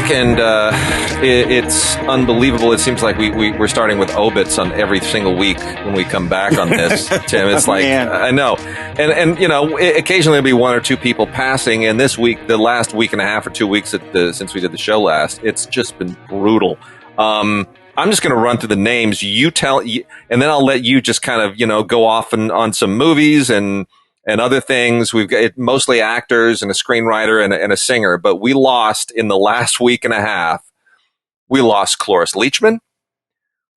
back, and it's unbelievable. It seems like we're starting with obits on every single week when we come back on this, Tim. It's like, I know. And you know, occasionally there'll be one or two people passing, and this week, the last week and a half or 2 weeks since we did the show last, it's just been brutal. I'm just going to run through the names. You tell, and then I'll let you just kind of, you know, go off on some movies and other things. We've got mostly actors and a screenwriter and a singer, but we lost in the last week and a half. We lost Cloris Leachman.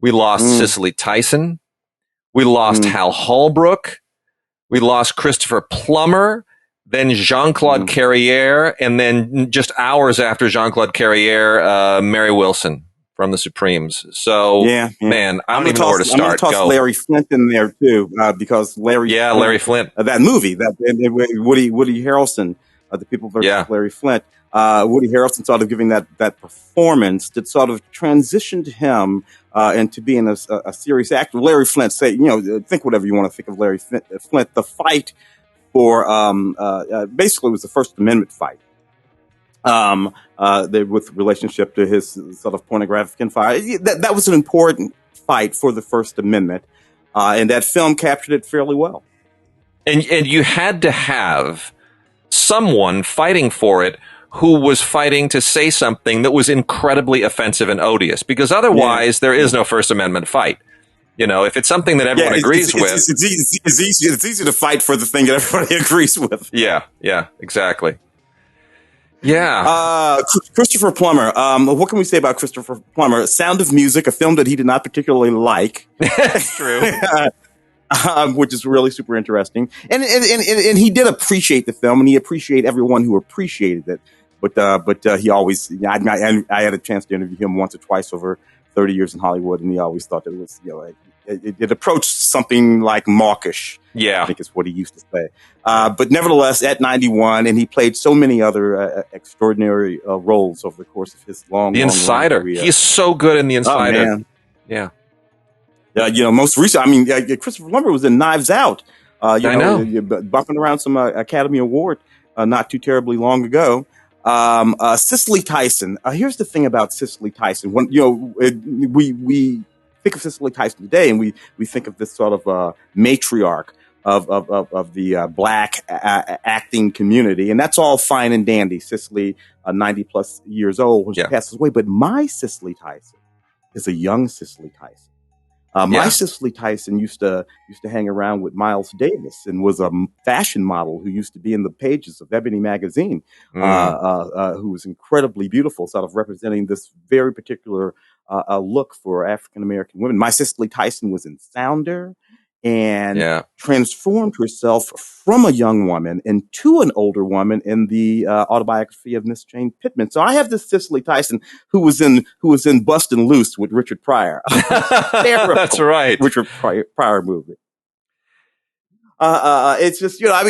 We lost Cicely Tyson. We lost Hal Holbrook. We lost Christopher Plummer. Then Jean-Claude Carrière, and then just hours after Jean-Claude Carrière, Mary Wilson from the Supremes. So, man, I don't even know where to start. I'm going to toss Larry Flint in there too, because Larry Flint. That movie, Woody Harrelson, The People versus Larry Flint. Woody Harrelson sort of giving that performance that sort of transitioned him into being a serious actor. Larry Flint, think whatever you want to think of Larry Flint. The fight for basically it was the First Amendment fight. With relationship to his sort of pornographic info. That was an important fight for the First Amendment, and that film captured it fairly well. And you had to have someone fighting for it who was fighting to say something that was incredibly offensive and odious, because otherwise there is no First Amendment fight. You know, if it's something that everyone agrees with, it's easy to fight for the thing that everybody agrees with. Yeah, exactly. Yeah. Christopher Plummer. What can we say about Christopher Plummer? Sound of Music, a film that he did not particularly like. That's true. Which is really super interesting. And he did appreciate the film, and he appreciated everyone who appreciated it. But he always, I had a chance to interview him once or twice over 30 years in Hollywood, and he always thought that it was, it approached something like mawkish. Yeah. I think is what he used to say. But nevertheless, at 91, and he played so many other extraordinary roles over the course of his long Insider. Career. He's so good in The Insider. Oh, man. Yeah. Most recent, Christopher Plummer was in Knives Out. I know. Bumping around some Academy Award not too terribly long ago. Cicely Tyson. Here's the thing about Cicely Tyson. When we think of Cicely Tyson today, and we think of this sort of matriarch of the black acting community, and that's all fine and dandy. Cicely, 90 plus years old when she passes away, but my Cicely Tyson is a young Cicely Tyson. My Cicely Tyson used to hang around with Miles Davis and was a fashion model who used to be in the pages of Ebony magazine, who was incredibly beautiful, sort of representing this very particular look for African American women. My Cicely Tyson was in Sounder and transformed herself from a young woman into an older woman in the autobiography of Miss Jane Pittman. So I have this Cicely Tyson who was in Bustin' Loose with Richard Pryor. That's right, Richard Pryor movie. It's just, I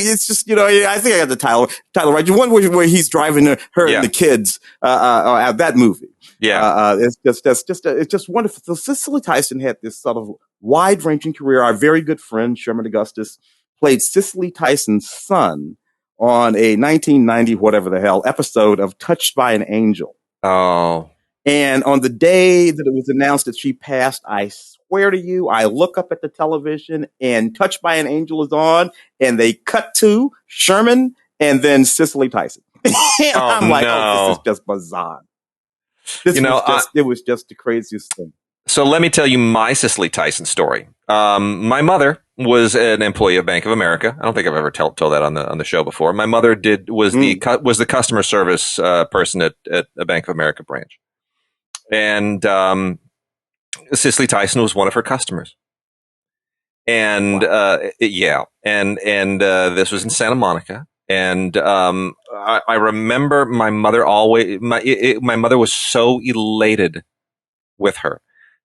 think I got the title right. The one where he's driving her and the kids, that movie. It's just wonderful. So Cicely Tyson had this sort of wide-ranging career. Our very good friend, Sherman Augustus, played Cicely Tyson's son on a 1990 whatever the hell episode of Touched by an Angel. Oh. And on the day that it was announced that she passed, I swear to you, I look up at the television and Touched by an Angel is on, and they cut to Sherman and then Cicely Tyson. I'm like, this is just bizarre. It was just the craziest thing. So let me tell you my Cicely Tyson story. My mother was an employee of Bank of America. I don't think I've ever told that on the show before. My mother was the customer service person at a Bank of America branch. And Cicely Tyson was one of her customers. And this was in Santa Monica. And I remember my mother my mother was so elated with her.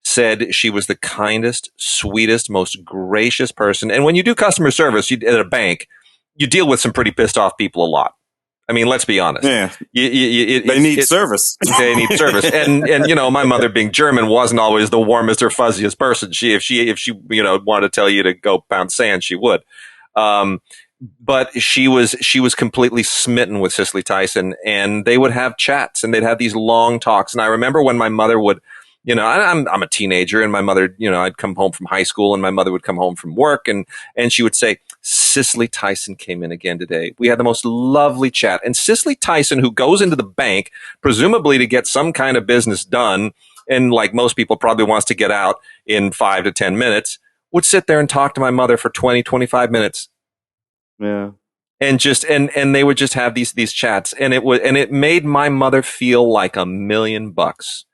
Said she was the kindest, sweetest, most gracious person. And when you do customer service at a bank, you deal with some pretty pissed off people a lot. I mean, let's be honest. Yeah, they need service. They need service. And my mother being German wasn't always the warmest or fuzziest person. If she wanted to tell you to go pound sand, she would. but she was completely smitten with Cicely Tyson, and they would have chats and they'd have these long talks. And I remember when my mother would, I'm a teenager, and my mother, I'd come home from high school and my mother would come home from work, and she would say, Cicely Tyson came in again today. We had the most lovely chat. And Cicely Tyson, who goes into the bank, presumably to get some kind of business done, and like most people probably wants to get out in 5 to 10 minutes, would sit there and talk to my mother for 20, 25 minutes. Yeah. And just, and they would just have these chats, and it made my mother feel like $1,000,000.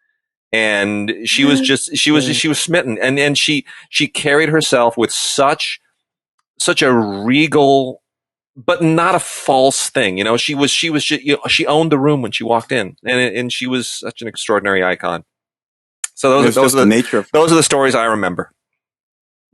And she was smitten, and she carried herself with such a regal, but not a false thing. She owned the room when she walked in, and she was such an extraordinary icon. So those are the stories I remember.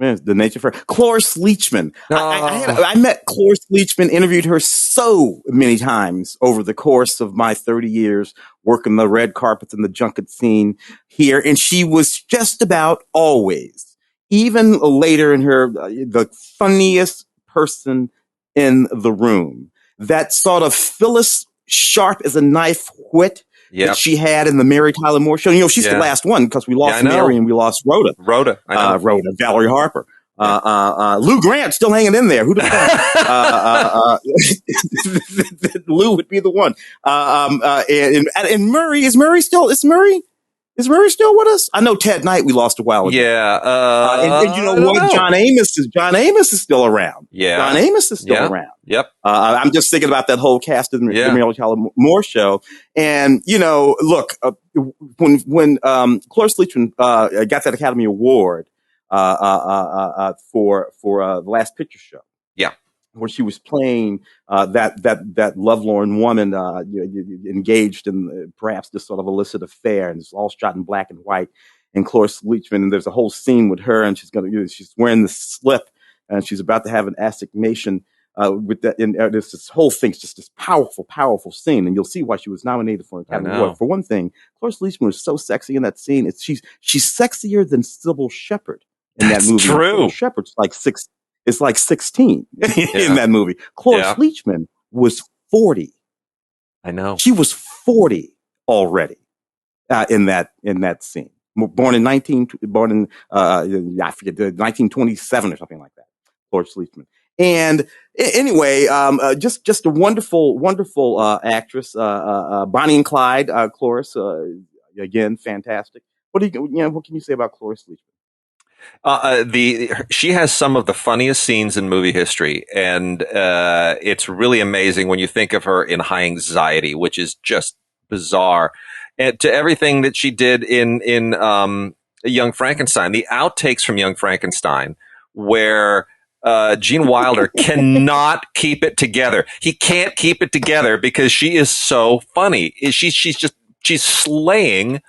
Man, the nature for Cloris Leachman. I met Cloris Leachman, interviewed her so many times over the course of my 30 years working the red carpets and the junket scene here. And she was just about always, even later in her, the funniest person in the room. That sort of Phyllis sharp as a knife wit that she had in the Mary Tyler Moore show. She's the last one because we lost Mary and we lost Rhoda. Rhoda, Valerie Harper. Lou Grant still hanging in there. Who'd have thought? Lou would be the one. And Murray, is Murray still with us? I know Ted Knight we lost a while ago. Yeah. And you know what? John Amos is still around. Yeah. John Amos is still around. Yep. I'm just thinking about that whole cast of the Mary Tyler Moore show. And, look, when Cloris Leachman got that Academy Award for the Last Picture Show. Yeah. Where she was playing that lovelorn woman engaged in perhaps this sort of illicit affair, and it's all shot in black and white. And Cloris Leachman, and there's a whole scene with her, and she's wearing this slip, and she's about to have an assignation with that. And there's this whole thing's just this powerful, powerful scene, and you'll see why she was nominated for an Academy Award. For one thing, Cloris Leachman was so sexy in that scene. She's sexier than Sybil Shepherd in that movie. That's true. Sybil Shepherd's like 16 in that movie. Cloris Leachman was 40. I know. She was 40 already in that scene. Born in 1927 or something like that. Cloris Leachman. And anyway, just a wonderful, wonderful actress. Bonnie and Clyde, Cloris, again, fantastic. What can you say about Cloris Leachman? She has some of the funniest scenes in movie history, and it's really amazing when you think of her in High Anxiety, which is just bizarre, and to everything that she did in Young Frankenstein. The outtakes from Young Frankenstein, where Gene Wilder cannot keep it together. He can't keep it together because she is so funny. She's slaying.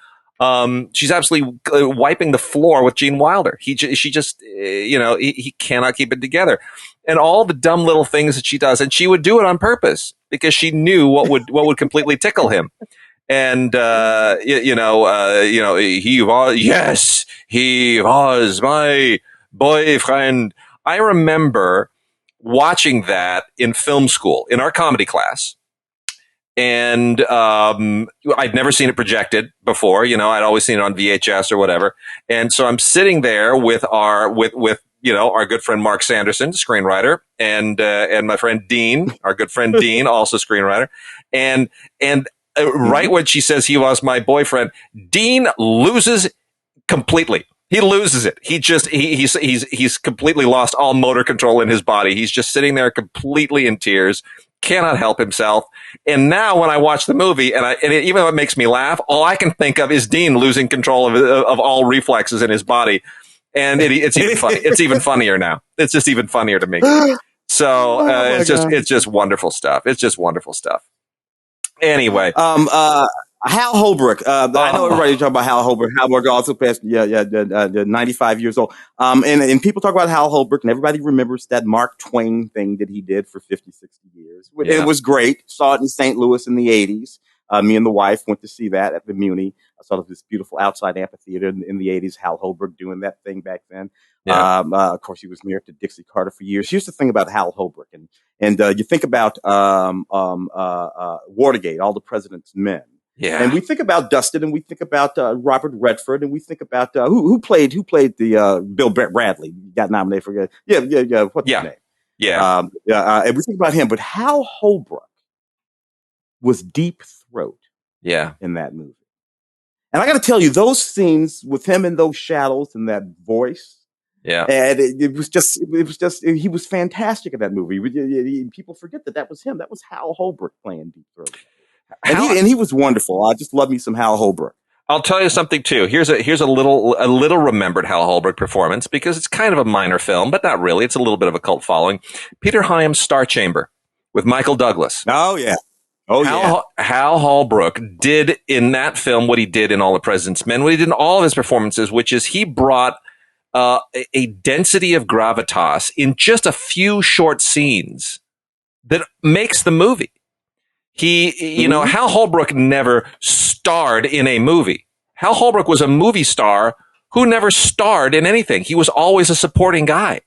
She's absolutely wiping the floor with Gene Wilder. He cannot keep it together, and all the dumb little things that she does, and she would do it on purpose because she knew what would completely tickle him. And he was my boyfriend. I remember watching that in film school in our comedy class. And I'd never seen it projected before. I'd always seen it on VHS or whatever. And so I'm sitting there with our good friend Mark Sanderson, screenwriter, and my friend Dean, our good friend Dean, also screenwriter. And right when she says he was my boyfriend, Dean loses completely. He loses it. He's completely lost all motor control in his body. He's just sitting there completely in tears. Cannot help himself. And now when I watch the movie, even though it makes me laugh, all I can think of is Dean losing control of all reflexes in his body. And it's even funny. It's even funnier now. It's just even funnier to me. So it's just wonderful stuff. It's just wonderful stuff. Anyway, Hal Holbrook. I know everybody talking about Hal Holbrook. Hal Holbrook also passed, 95 years old. And people talk about Hal Holbrook, and everybody remembers that Mark Twain thing that he did for 50, 60 years. Yeah. It was great. Saw it in St. Louis in the 80s. Me and the wife went to see that at the Muni. sort of this beautiful outside amphitheater in the 80s. Hal Holbrook doing that thing back then. Yeah. Of course, he was married to Dixie Carter for years. Here's the thing about Hal Holbrook, and you think about Watergate, All the President's Men. Yeah. And we think about Dustin, and we think about Robert Redford, and we think about who played the Bill Bradley got nominated for what's his name? Yeah. And we think about him, but Hal Holbrook was Deep Throat. Yeah. In that movie, and I got to tell you, those scenes with him in those shadows and that voice. Yeah. And it was just he was fantastic in that movie. People forget that was him. That was Hal Holbrook playing Deep Throat. And he was wonderful. I just love me some Hal Holbrook. I'll tell you something too. Here's a little remembered Hal Holbrook performance, because it's kind of a minor film, but not really. It's a little bit of a cult following. Peter Hyams' Star Chamber with Michael Douglas. Oh yeah. Hal Holbrook did in that film what he did in All the President's Men, what he did in all of his performances, which is he brought a density of gravitas in just a few short scenes that makes the movie. Hal Holbrook never starred in a movie. Hal Holbrook was a movie star who never starred in anything. He was always a supporting guy.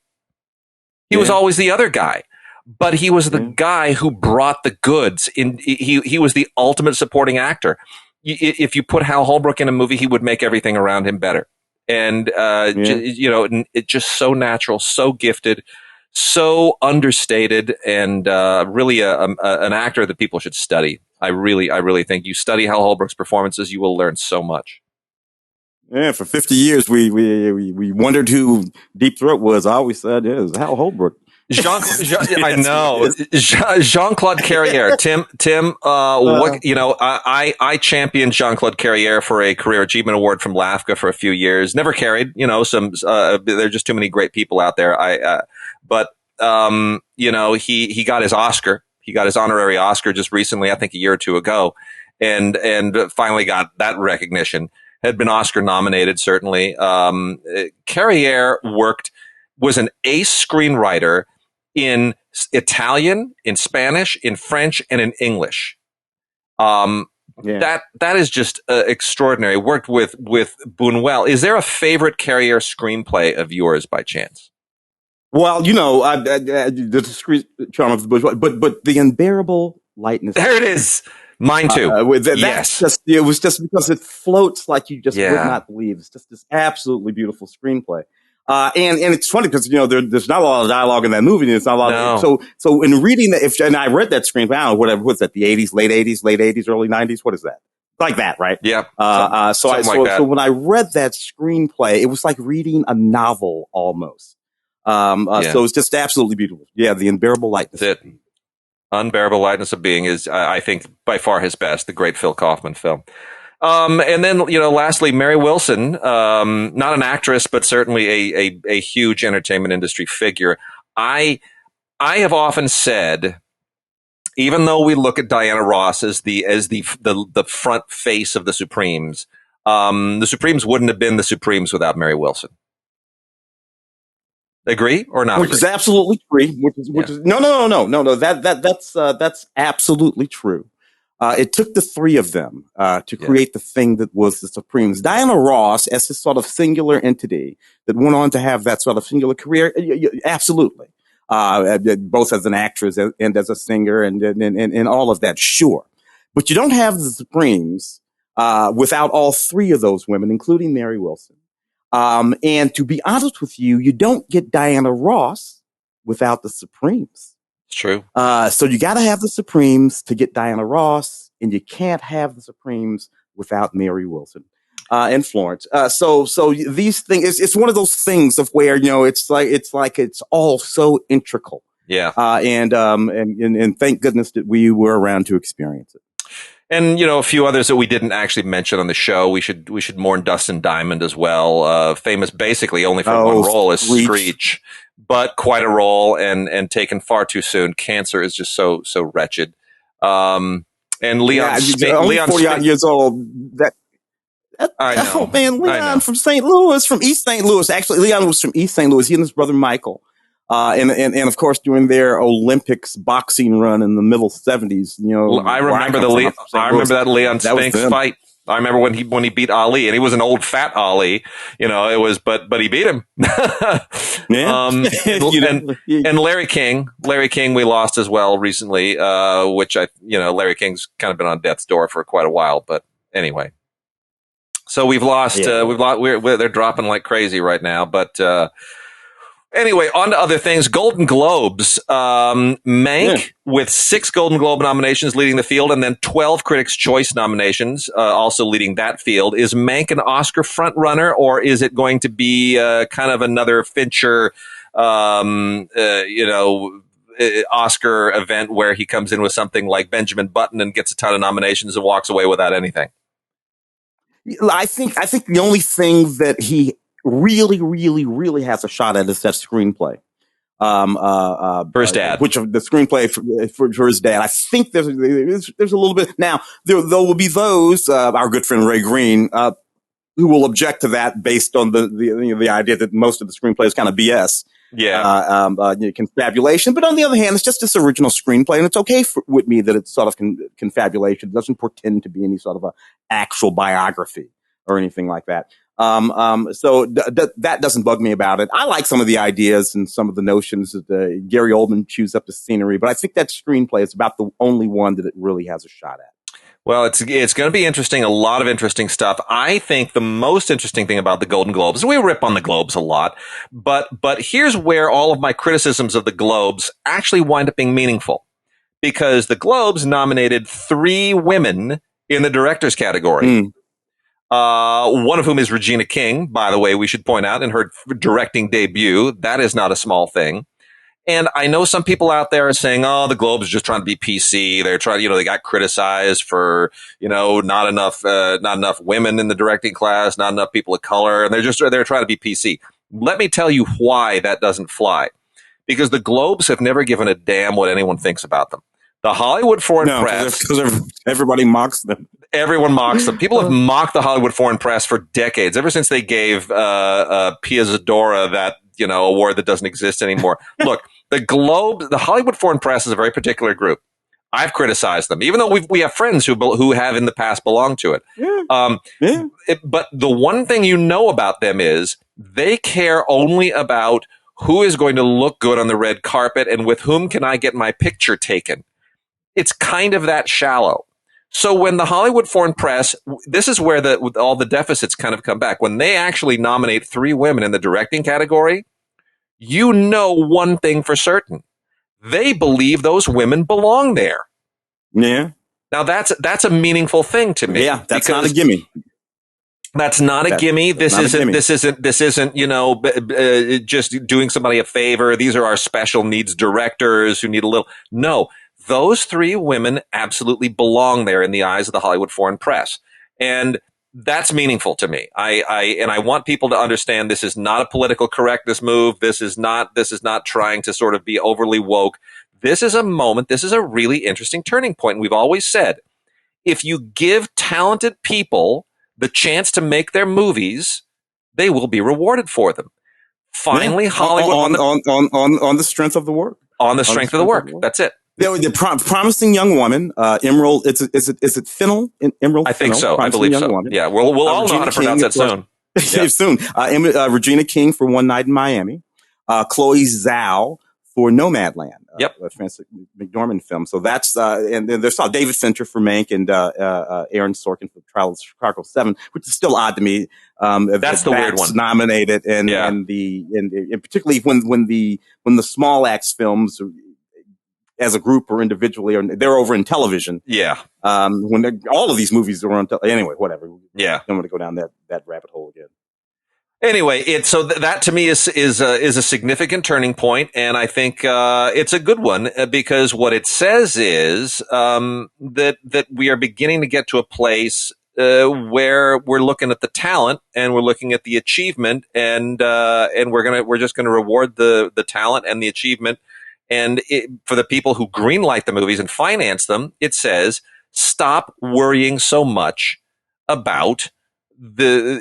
He was always the other guy, but he was the guy who brought the goods in. He was the ultimate supporting actor. If you put Hal Holbrook in a movie, he would make everything around him better. And, it's just so natural, so gifted, so understated, and really an actor that people should study. I really think you study Hal Holbrook's performances, you will learn so much. Yeah, for 50 years, we wondered who Deep Throat was. I always said it was Hal Holbrook. I know. Jean-Claude Carrière. Tim, I championed Jean-Claude Carrière for a Career Achievement Award from LAFCA for a few years. Never carried, there are just too many great people out there. He got his Oscar. He got his honorary Oscar just recently, I think a year or two ago, and finally got that recognition. Had been Oscar nominated, certainly. Carrière was an ace screenwriter in Italian, in Spanish, in French, and in English. That is just extraordinary. Worked with Buñuel. Is there a favorite Carrière screenplay of yours by chance? Well, the Discreet Charm of the Bourgeois, but The Unbearable Lightness. There it is. Mine too. Yes. It was just because it floats like you just would not believe. It's just this absolutely beautiful screenplay. And it's funny because, there's not a lot of dialogue in that movie. And it's not a lot of, so in reading that, and I read that screenplay, I don't know, what's that, the 80s, late 80s, early 90s? What is that? Like that, right? Yeah. So when I read that screenplay, it was like reading a novel almost. So it's just absolutely beautiful. Yeah. The Unbearable Lightness. That's it. Unbearable Lightness of Being is, I think, by far his best, the great Phil Kaufman film. And then, lastly, Mary Wilson, not an actress, but certainly a huge entertainment industry figure. I have often said, even though we look at Diana Ross as the front face of the Supremes wouldn't have been the Supremes without Mary Wilson. Agree or not? Which is absolutely true. No. That's absolutely true. It took the three of them to create the thing that was the Supremes. Diana Ross, as this sort of singular entity that went on to have that sort of singular career, absolutely. Both as an actress and as a singer and all of that, sure. But you don't have the Supremes without all three of those women, including Mary Wilson. And to be honest with you, you don't get Diana Ross without the Supremes. It's true. So you got to have the Supremes to get Diana Ross, and you can't have the Supremes without Mary Wilson and Florence. So these things, it's one of those things of where it's like it's all so integral. Yeah. And thank goodness that we were around to experience it. And, a few others that we didn't actually mention on the show. We should mourn Dustin Diamond as well. Famous basically only for one role as Screech, but quite a role and taken far too soon. Cancer is just so wretched. And Leon, only 40 years old. I know. Oh man, Leon from St. Louis, from East St. Louis. Actually, Leon was from East St. Louis. He and his brother Michael. And of course during their Olympics boxing run in the middle 70s, I remember that Leon Spinks fight. I remember when he beat Ali, and he was an old fat Ali. But he beat him. Yeah. And Larry King, we lost as well recently. Which Larry King's kind of been on death's door for quite a while. But anyway, so we've lost. They're dropping like crazy right now. But anyway, on to other things. Golden Globes. Mank with 6 Golden Globe nominations leading the field, and then 12 Critics' Choice nominations also leading that field. Is Mank an Oscar frontrunner, or is it going to be kind of another Fincher, Oscar event where he comes in with something like Benjamin Button and gets a ton of nominations and walks away without anything? I think the only thing that he really, really, really has a shot at is that screenplay. For his dad. Which of the screenplay for his dad. I think there's a little bit. Now, there will be those, our good friend Ray Green, who will object to that based on the idea that most of the screenplay is kind of BS. Yeah. Confabulation. But on the other hand, it's just this original screenplay, and it's okay with me that it's sort of confabulation. It doesn't pretend to be any sort of a actual biography or anything like that. So that doesn't bug me about it. I like some of the ideas and some of the notions that Gary Oldman chews up the scenery, but I think that screenplay is about the only one that it really has a shot at. Well, it's going to be interesting. A lot of interesting stuff. I think the most interesting thing about the Golden Globes, we rip on the Globes a lot, but here's where all of my criticisms of the Globes actually wind up being meaningful, because the Globes nominated 3 women in the directors category. One of whom is Regina King, by the way, we should point out, in her directing debut. That is not a small thing. And I know some people out there are saying, the Globe is just trying to be PC. They're trying, they got criticized for, not enough women in the directing class, not enough people of color. And they're trying to be PC. Let me tell you why that doesn't fly. Because the Globes have never given a damn what anyone thinks about them. The Hollywood Foreign Press. Because everybody mocks them. Everyone mocks them. People have mocked the Hollywood Foreign Press for decades, ever since they gave Pia Zadora that award that doesn't exist anymore. Look, the Hollywood Foreign Press is a very particular group. I've criticized them, even though we have friends who have in the past belonged to it. But the one thing about them is they care only about who is going to look good on the red carpet and with whom can I get my picture taken. It's kind of that shallow. So when the Hollywood Foreign Press, this is where all the deficits kind of come back. When they actually nominate 3 women in the directing category, one thing for certain. They believe those women belong there. Yeah. Now that's a meaningful thing to me. Yeah, that's not a gimme. That's not a gimme. This isn't just doing somebody a favor. These are our special needs directors who need a little. No. Those 3 women absolutely belong there in the eyes of the Hollywood Foreign Press. And that's meaningful to me. I want people to understand this is not a political correctness move. This is not trying to sort of be overly woke. This is a moment. This is a really interesting turning point. And we've always said, if you give talented people the chance to make their movies, they will be rewarded for them. Finally, Hollywood on the strength of the work. On the strength of the work. That's it. The promising young woman, Emerald. Is it Fennell? Emerald. I think Fennell, so. I believe so. Woman. Yeah, we'll all know how to pronounce that soon. Soon. Regina King for One Night in Miami. Chloe Zhao for Nomadland. A Francis McDormand film. So that's and then there's David Fincher for Mank and Aaron Sorkin for Trial of Chicago 7, which is still odd to me. That's the weird one. Nominated and particularly when the small acts films, as a group or individually, or they're over in television. Yeah. When all of these movies are on anyway, whatever. Yeah. I'm going to go down that rabbit hole again. Anyway, that to me is a significant turning point, and I think it's a good one because what it says is that we are beginning to get to a place where we're looking at the talent and we're looking at the achievement, and we're just gonna reward the talent and the achievement. And for the people who greenlight the movies and finance them, it says, stop worrying so much about the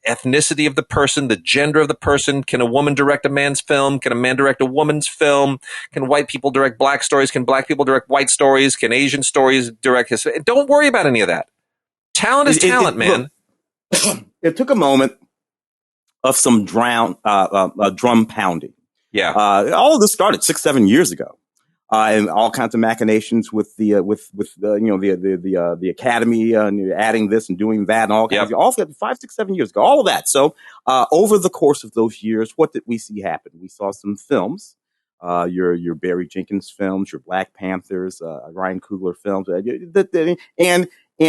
ethnicity of the person, the gender of the person. Can a woman direct a man's film? Can a man direct a woman's film? Can white people direct black stories? Can black people direct white stories? Can Asian stories direct his? Don't worry about any of that. Talent is talent, man. Look, it took a moment of some drum pounding. Yeah. All of this started 6-7 years ago. And all kinds of machinations with the academy and adding this and doing that and all kinds of all 5, 6, 7 years ago, all of that. So over the course of those years, what did we see happen? We saw some films, your Barry Jenkins films, your Black Panthers, Ryan Coogler films, and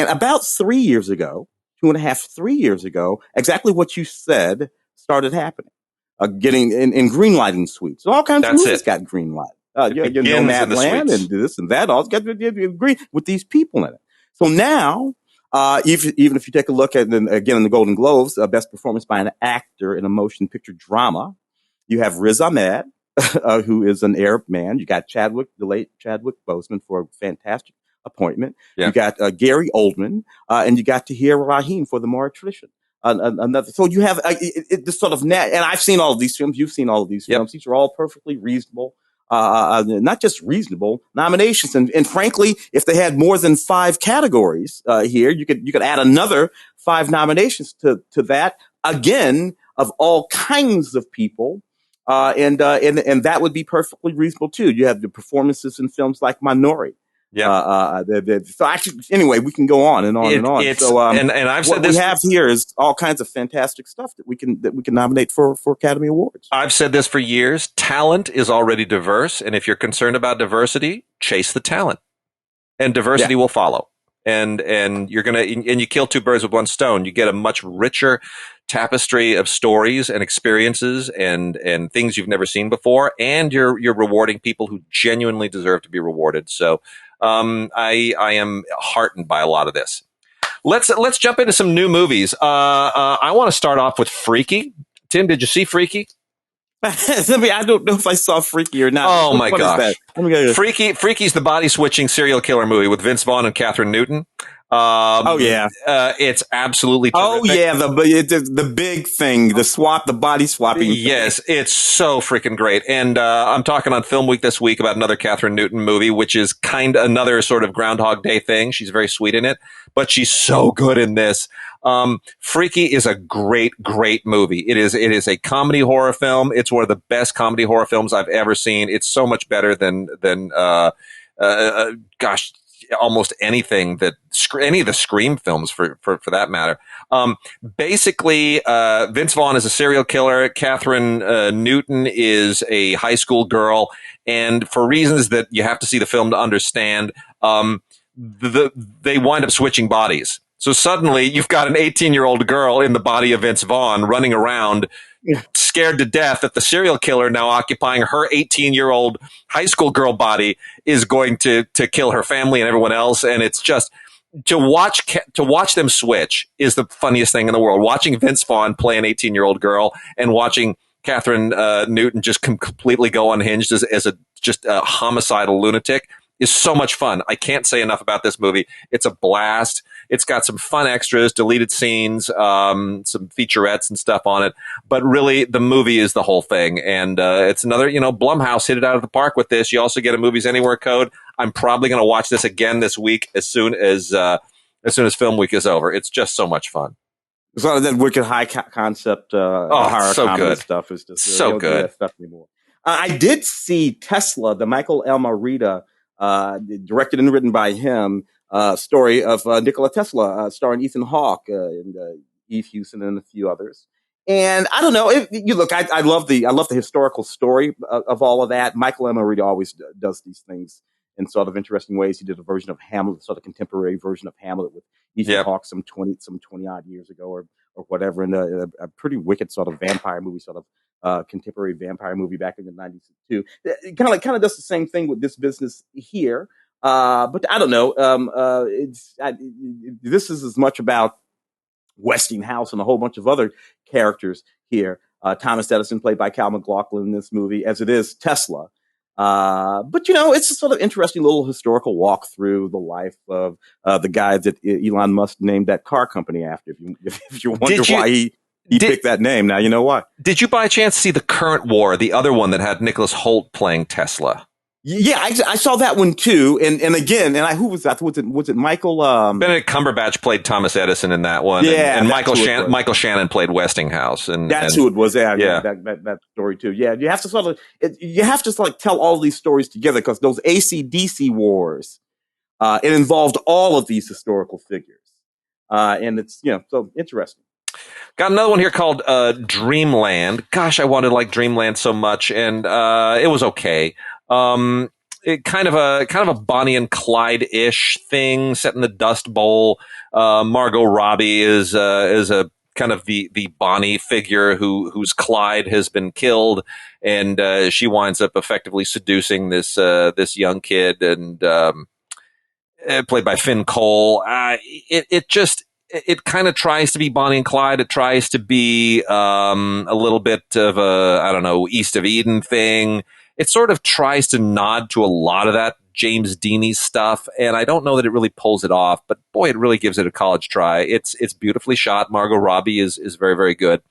about 3 years ago, 2.5, 3 years ago, exactly what you said started happening. Getting in greenlighting suites, all kinds of movies got greenlighted. Nomadland and this and that, all got to agree with these people in it. So now, even if you take a look at, again, in the Golden Globes, best performance by an actor in a motion picture drama, you have Riz Ahmed, who is an Arab man. You got the late Chadwick Boseman for a fantastic appointment. Yeah. You got Gary Oldman, and you got Tahir Rahim for the more tradition. Another, so you have this sort of net, and I've seen all of these films. You've seen all of these films. These are all perfectly reasonable. Not just reasonable nominations, and frankly, if they had more than 5 categories here, you could add another 5 nominations to that, again, of all kinds of people, and that would be perfectly reasonable too. You have the performances in films like Minori. Yeah. So actually, anyway, we can go on and on and on. So, and I've said this, what we have here is all kinds of fantastic stuff that we can nominate for Academy Awards. I've said this for years. Talent is already diverse, and if you're concerned about diversity, chase the talent, and diversity will follow. And you're you kill 2 birds with 1 stone. You get a much richer tapestry of stories and experiences and things you've never seen before, and you're rewarding people who genuinely deserve to be rewarded. So. I am heartened by a lot of this. Let's jump into some new movies. I want to start off with Freaky. Tim, did you see Freaky? I don't know if I saw Freaky or not. Oh my gosh! Freaky's the body switching serial killer movie with Vince Vaughn and Catherine Newton. It's absolutely terrific. Oh yeah, the big thing, the body swapping. Yes, it's so freaking great. And I'm talking on Film Week this week about another Catherine Newton movie, which is kind of another sort of Groundhog Day thing. She's very sweet in it, but she's so good in this. Freaky is a great movie. It is a comedy horror film. It's one of the best comedy horror films I've ever seen. It's so much better than almost anything that any of the Scream films for that matter. Basically, Vince Vaughn is a serial killer. Catherine Newton is a high school girl, and for reasons that you have to see the film to understand, they wind up switching bodies. So suddenly you've got an 18-year-old girl in the body of Vince Vaughn running around, scared to death that the serial killer now occupying her 18-year-old high school girl body is going to kill her family and everyone else. And it's just to watch them switch is the funniest thing in the world. Watching Vince Vaughn play an 18-year-old girl and watching Catherine Newton just completely go unhinged as a homicidal lunatic is so much fun. I can't say enough about this movie. It's a blast. It's got some fun extras, deleted scenes, some featurettes and stuff on it. But really, the movie is the whole thing. And it's another, Blumhouse hit it out of the park with this. You also get a Movies Anywhere code. I'm probably going to watch this again this week as soon as Film Week is over. It's just so much fun. So that wicked high concept horror so comedy good. Stuff is just so good. Do that stuff anymore. I did see Tesla, the Michael Almerita, directed and written by him, story of Nikola Tesla, starring Ethan Hawke and Eve Hewson and a few others. And I don't know. I love the historical story of all of that. Michael Almerita always does these things in sort of interesting ways. He did a version of Hamlet, sort of contemporary version of Hamlet with Ethan Hawke some 20 odd years ago or whatever, and a pretty wicked sort of vampire movie, sort of contemporary vampire movie back in the 90s too. It kind of does the same thing with this business here. But I don't know. This is as much about Westinghouse and a whole bunch of other characters here. Thomas Edison, played by Cal McLaughlin in this movie, as it is Tesla. But it's a sort of interesting little historical walk through the life of the guy that Elon Musk named that car company after. If you wonder why he picked that name, now you know why. Did you by chance see the Current War, the other one that had Nicholas Hoult playing Tesla? Yeah, I saw that one too, and again, who was that? Was it Michael? Benedict Cumberbatch played Thomas Edison in that one. Yeah, and Michael Shannon played Westinghouse, and that's who it was. Yeah, that story too. Yeah, you have to tell all these stories together because those AC/DC wars, it involved all of these historical figures, and it's so interesting. Got another one here called Dreamland. Gosh, I wanted to like Dreamland so much, and it was okay. Kind of a Bonnie and Clyde-ish thing set in the Dust Bowl. Margot Robbie is a kind of the Bonnie figure whose Clyde has been killed, and she winds up effectively seducing this young kid, and played by Finn Cole. It kind of tries to be Bonnie and Clyde. It tries to be a little bit of a East of Eden thing. It sort of tries to nod to a lot of that James Deany stuff, and I don't know that it really pulls it off, but boy, it really gives it a college try. It's beautifully shot. Margot Robbie is very, very good.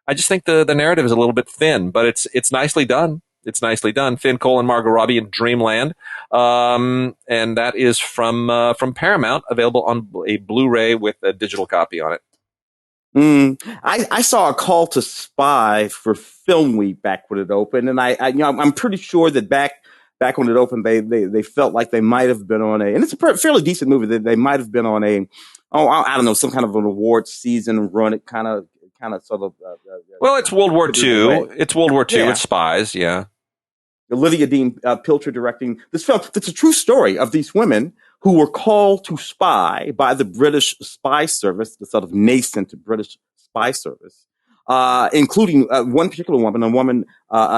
I just think the narrative is a little bit thin, but it's nicely done. It's nicely done. Finn Cole and Margot Robbie in Dreamland, and that is from Paramount, available on a Blu-ray with a digital copy on it. I saw A Call to Spy for Film Week back when it opened, and I'm pretty sure that back when it opened, they felt like they might have been on and it's a fairly decent movie. They might have been on I don't know, some kind of an awards season run. It kind of sort of. Well, it's World War II. It's World War II. Yeah. It's spies. Yeah. Lydia Dean Pilcher directing this film. It's a true story of these women who were called to spy by the British spy service, the sort of nascent British spy service, including one particular woman, a woman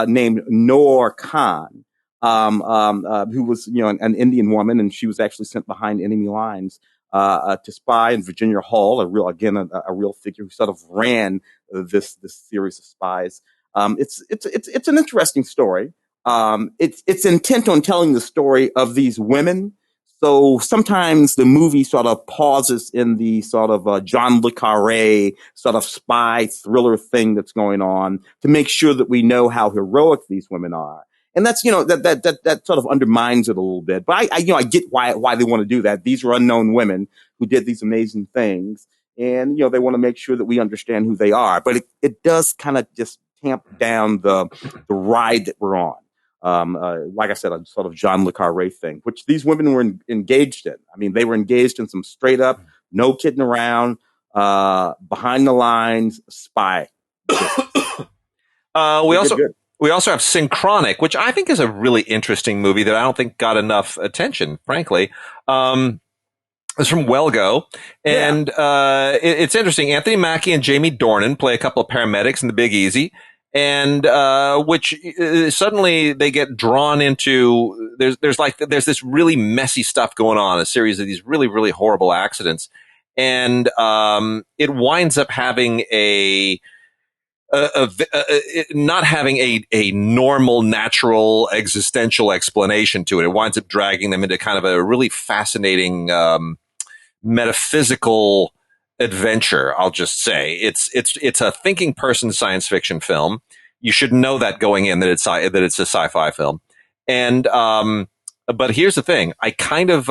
named Noor Khan, who was an Indian woman, and she was actually sent behind enemy lines to spy. And Virginia Hall, a real figure who sort of ran this series of spies. It's an interesting story. It's intent on telling the story of these women. So sometimes the movie sort of pauses in the sort of John le Carré sort of spy thriller thing that's going on to make sure that we know how heroic these women are. And that's, that sort of undermines it a little bit. But I get why they want to do that. These are unknown women who did these amazing things. And, they want to make sure that we understand who they are. But it does kind of just tamp down the ride that we're on. Like I said, a sort of John le Carré thing, which these women were engaged in. I mean, they were engaged in some straight up, no kidding around, behind the lines spy. We also have Synchronic, which I think is a really interesting movie that I don't think got enough attention, frankly. It's from Welgo, and it's interesting. Anthony Mackie and Jamie Dornan play a couple of paramedics in The Big Easy. And which suddenly they get drawn into there's this really messy stuff going on, a series of these really, really horrible accidents, and it winds up having not having a normal, natural, existential explanation to it. It winds up dragging them into kind of a really fascinating metaphysical adventure. I'll just say it's a thinking person science fiction film. You should know that going in that it's a sci-fi film. And but here's the thing: I kind of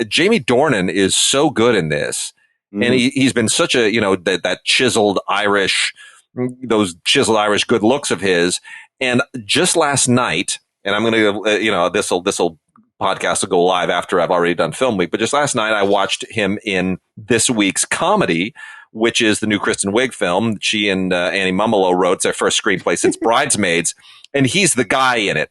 Jamie Dornan is so good in this, and he's been such a that chiseled Irish, those chiseled Irish good looks of his. And just last night, and I'm going to this'll podcast will go live after I've already done Film Week. But just last night, I watched him in this week's comedy, which is the new Kristen Wiig film. She and Annie Mumolo wrote. It's their first screenplay since Bridesmaids. And he's the guy in it.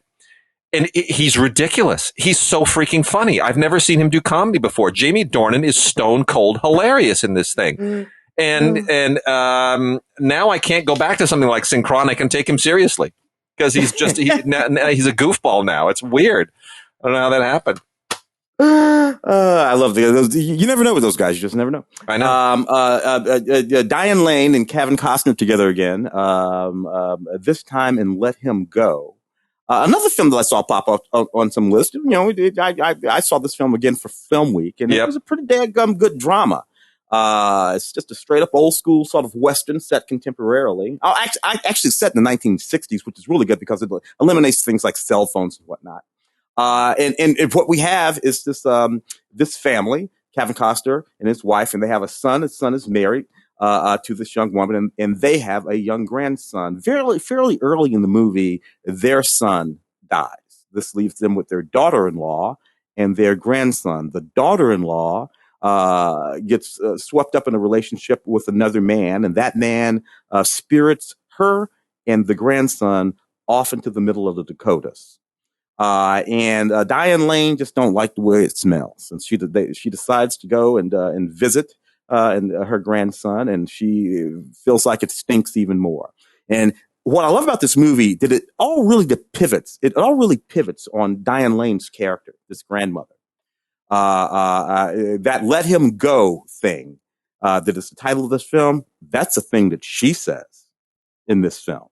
And he's ridiculous. He's so freaking funny. I've never seen him do comedy before. Jamie Dornan is stone cold hilarious in this thing. And now I can't go back to something like Synchronic and take him seriously because he's just he's a goofball now. It's weird. I don't know how that happened. I love those. You never know with those guys. You just never know. I know. Diane Lane and Kevin Costner together again. This time in Let Him Go. Another film that I saw pop up on some list, I saw this film again for Film Week, and it was a pretty daggum good drama. It's just a straight up old school sort of Western set contemporarily. Actually set in the 1960s, which is really good because it eliminates things like cell phones and whatnot. And what we have is this family, Kevin Costner and his wife, and they have a son. His son is married to this young woman, and they have a young grandson. Fairly early in the movie, their son dies. This leaves them with their daughter-in-law and their grandson. The daughter-in-law gets swept up in a relationship with another man, and that man spirits her and the grandson off into the middle of the Dakotas. And Diane Lane just don't like the way it smells, and she decides to go and visit her grandson, and she feels like it stinks even more. And what I love about this movie that it all really pivots on Diane Lane's character, this grandmother. That let him go thing, that is the title of this film. That's a thing that she says in this film,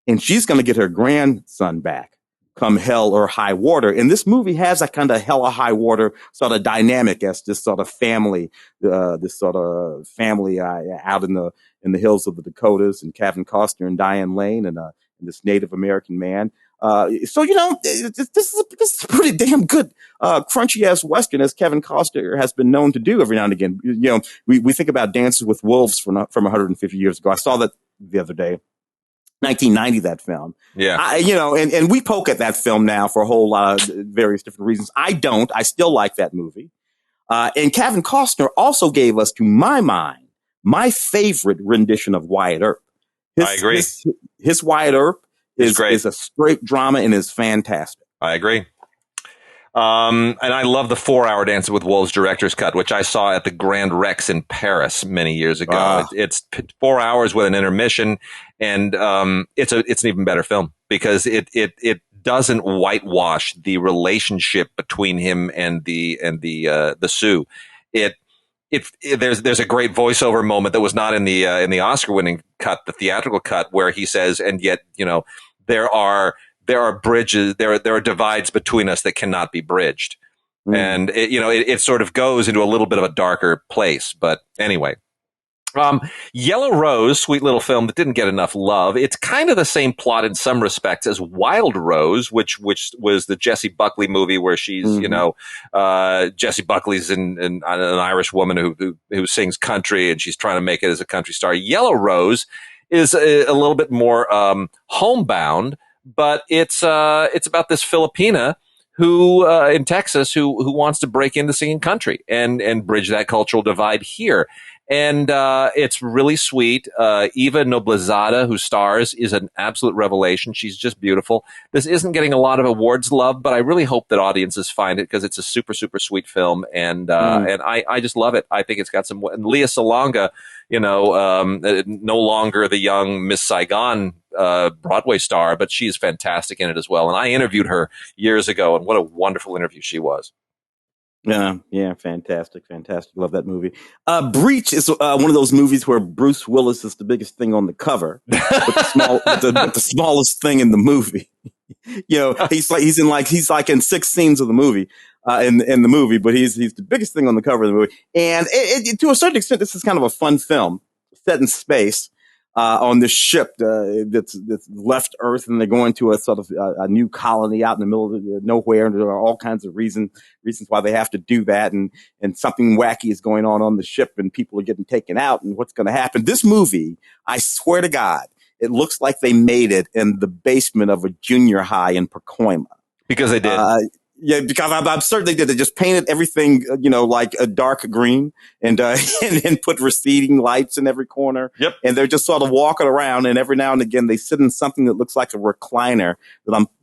and she's going to get her grandson back come hell or high water. And this movie has that kind of hell or high water sort of dynamic as this sort of family, out in the hills of the Dakotas, and Kevin Costner and Diane Lane and this Native American man. So this is a pretty damn good crunchy ass Western, as Kevin Costner has been known to do every now and again. We think about Dances with Wolves from 150 years ago. I saw that the other day. 1990, that film. Yeah. And we poke at that film now for a whole lot of various different reasons. I don't. I still like that movie. And Kevin Costner also gave us, to my mind, my favorite rendition of Wyatt Earp. I agree. His Wyatt Earp is a straight drama and is fantastic. I agree. And I love the 4-hour Dances with Wolves director's cut, which I saw at the Grand Rex in Paris many years ago. It's 4 hours with an intermission, and it's an even better film because it doesn't whitewash the relationship between him and the Sioux. There's a great voiceover moment that was not in the Oscar-winning cut, the theatrical cut, where he says, "And yet, there are bridges, there are divides between us that cannot be bridged." And it sort of goes into a little bit of a darker place. But anyway, Yellow Rose, sweet little film that didn't get enough love. It's kind of the same plot in some respects as Wild Rose, which was the Jessie Buckley movie where she's, Jessie Buckley's an Irish woman who sings country, and she's trying to make it as a country star. Yellow Rose is a little bit more homebound. But it's about this Filipina who in Texas who wants to break into singing country and bridge that cultural divide here. And it's really sweet. Eva Noblezada, who stars, is an absolute revelation. She's just beautiful. This isn't getting a lot of awards love, but I really hope that audiences find it because it's a super, super sweet film. And I just love it. I think it's got some. And Lea Salonga, no longer the young Miss Saigon Broadway star, but she's fantastic in it as well. And I interviewed her years ago, and what a wonderful interview she was. Yeah, fantastic. Love that movie. Breach is one of those movies where Bruce Willis is the biggest thing on the cover, but the smallest thing in the movie. He's in 6 scenes of the movie, in the movie, but he's the biggest thing on the cover of the movie. And to a certain extent, this is kind of a fun film set in space. On this ship that's left Earth, and they're going to a sort of a new colony out in the middle of nowhere, and there are all kinds of reasons why they have to do that, and something wacky is going on the ship, and people are getting taken out, and what's going to happen. This movie, I swear to God, it looks like they made it in the basement of a junior high in Pacoima. Because they did. Yeah, because I'm certain they did. They just painted everything, like a dark green, and put receding lights in every corner. Yep. And they're just sort of walking around, and every now and again they sit in something that looks like a recliner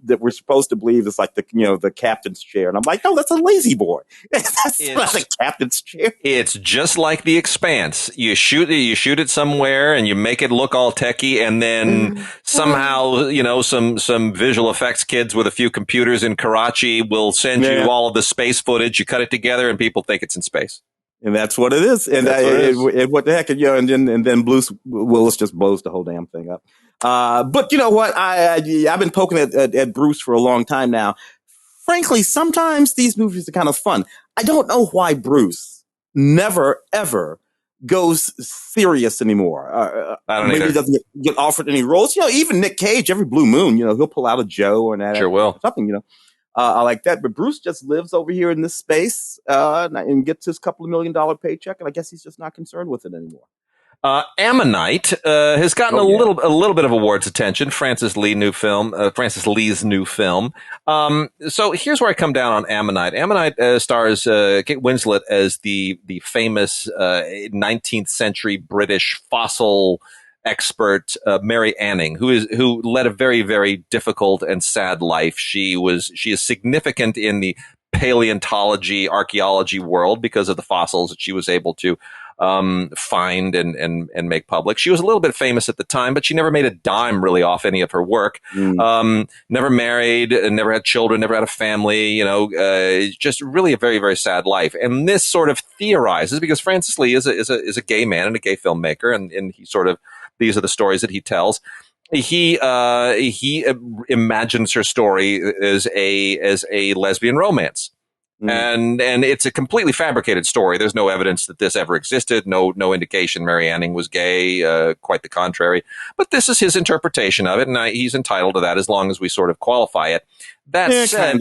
that we're supposed to believe is like the captain's chair. And I'm like, no, that's a lazy boy. That's not a captain's chair. It's just like The Expanse. You shoot it somewhere, and you make it look all techie, and then somehow, some visual effects kids with a few computers in Karachi will send you all of the space footage. You cut it together, and people think it's in space. And that's what it is. And what the heck? And then Bruce Willis just blows the whole damn thing up. But you know what? I've been poking at Bruce for a long time now. Frankly, sometimes these movies are kind of fun. I don't know why Bruce never, ever goes serious anymore. I don't maybe either. He doesn't get offered any roles. Even Nick Cage, every blue moon, he'll pull out a Joe or an Sure will. something, I like that. But Bruce just lives over here in this space and gets his couple of $1 million paycheck, and I guess he's just not concerned with it anymore. Ammonite has gotten a little bit of awards attention. Francis Lee's new film. So here's where I come down on Ammonite. Ammonite stars Kate Winslet as the famous 19th century British fossil expert Mary Anning, who led a very, very difficult and sad life. She is significant in the paleontology archaeology world because of the fossils that she was able to find and make public. She was a little bit famous at the time, but she never made a dime really off any of her work. Never married, never had children, never had a family, just really a very, very sad life. And this sort of theorizes, because Francis Lee is a gay man and a gay filmmaker, and he sort of, these are the stories that he tells. He imagines her story as a lesbian romance. And it's a completely fabricated story. There's no evidence that this ever existed. No indication Mary Anning was gay. Quite the contrary. But this is his interpretation of it, and he's entitled to that as long as we sort of qualify it. That said,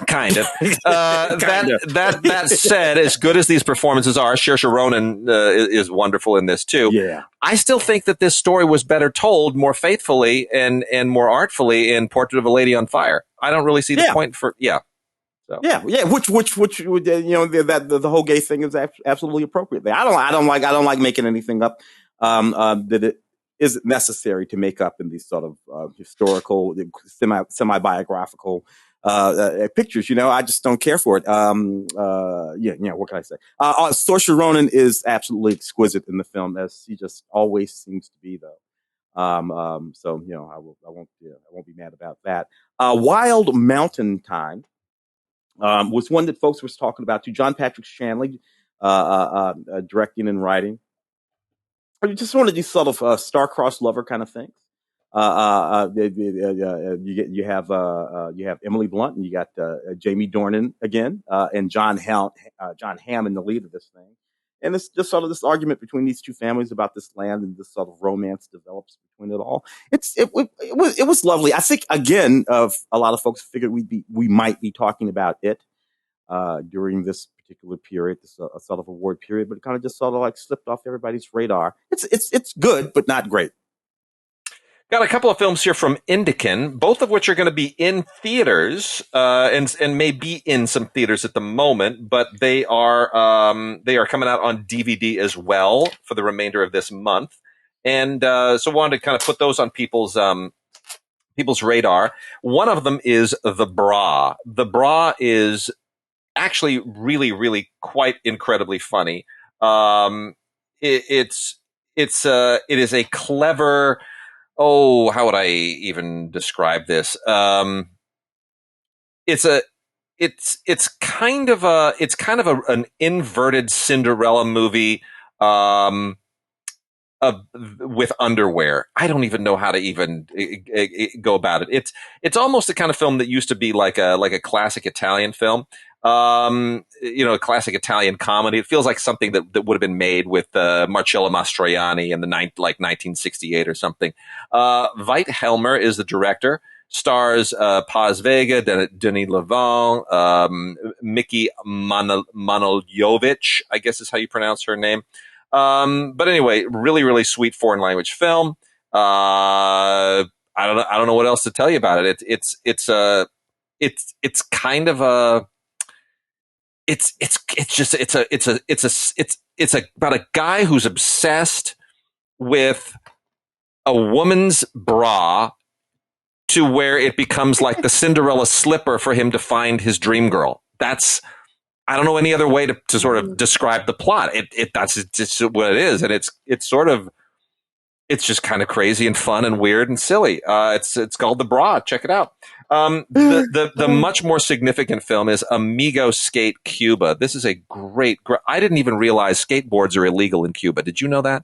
kind of. That said, as good as these performances are, Saoirse Ronan is wonderful in this too. Yeah. I still think that this story was better told more faithfully and more artfully in Portrait of a Lady on Fire. I don't really see the point for So. Yeah, which the whole gay thing is absolutely appropriate. I don't like making anything up that it isn't necessary to make up in these sort of historical, semi-biographical pictures. I just don't care for it. What can I say? Saoirse Ronan is absolutely exquisite in the film, as she just always seems to be, though. I won't be mad about that. Wild Mountain Time was one that folks was talking about too. John Patrick Shanley directing and writing. Just one of these sort of star-crossed lover kind of things. You have Emily Blunt, and you got Jamie Dornan again, and John Hamm in the lead of this thing. And it's just sort of this argument between these two families about this land, and this sort of romance develops between it all. It was lovely. I think again, a lot of folks figured we might be talking about it during this particular period, this sort of award period, but it kind of just sort of like slipped off everybody's radar. It's good, but not great. Got a couple of films here from Ingagin, both of which are going to be in theaters, and may be in some theaters at the moment, but they are coming out on DVD as well for the remainder of this month. And so wanted to kind of put those on people's radar. One of them is The Bra. The Bra is actually really, really quite incredibly funny. It is a clever. Oh, how would I even describe this? It's kind of an inverted Cinderella movie, with underwear. I don't even know how to even go about it. It's almost the kind of film that used to be like a classic Italian film. A classic Italian comedy. It feels like something that would have been made with Marcello Mastroianni in the 1968 or something. Veit Helmer is the director. Stars Paz Vega, Denis Lavant, Mickey Manojlovic, I guess is how you pronounce her name. But anyway, really, really sweet foreign language film. I don't know what else to tell you about it. It's kind of a. It's about a guy who's obsessed with a woman's bra to where it becomes like the Cinderella slipper for him to find his dream girl. I don't know any other way to sort of describe the plot. That's just what it is. And it's just kind of crazy and fun and weird and silly. It's called The Bra. Check it out. The much more significant film is Amigo Skate Cuba. This is a great. I didn't even realize skateboards are illegal in Cuba. Did you know that?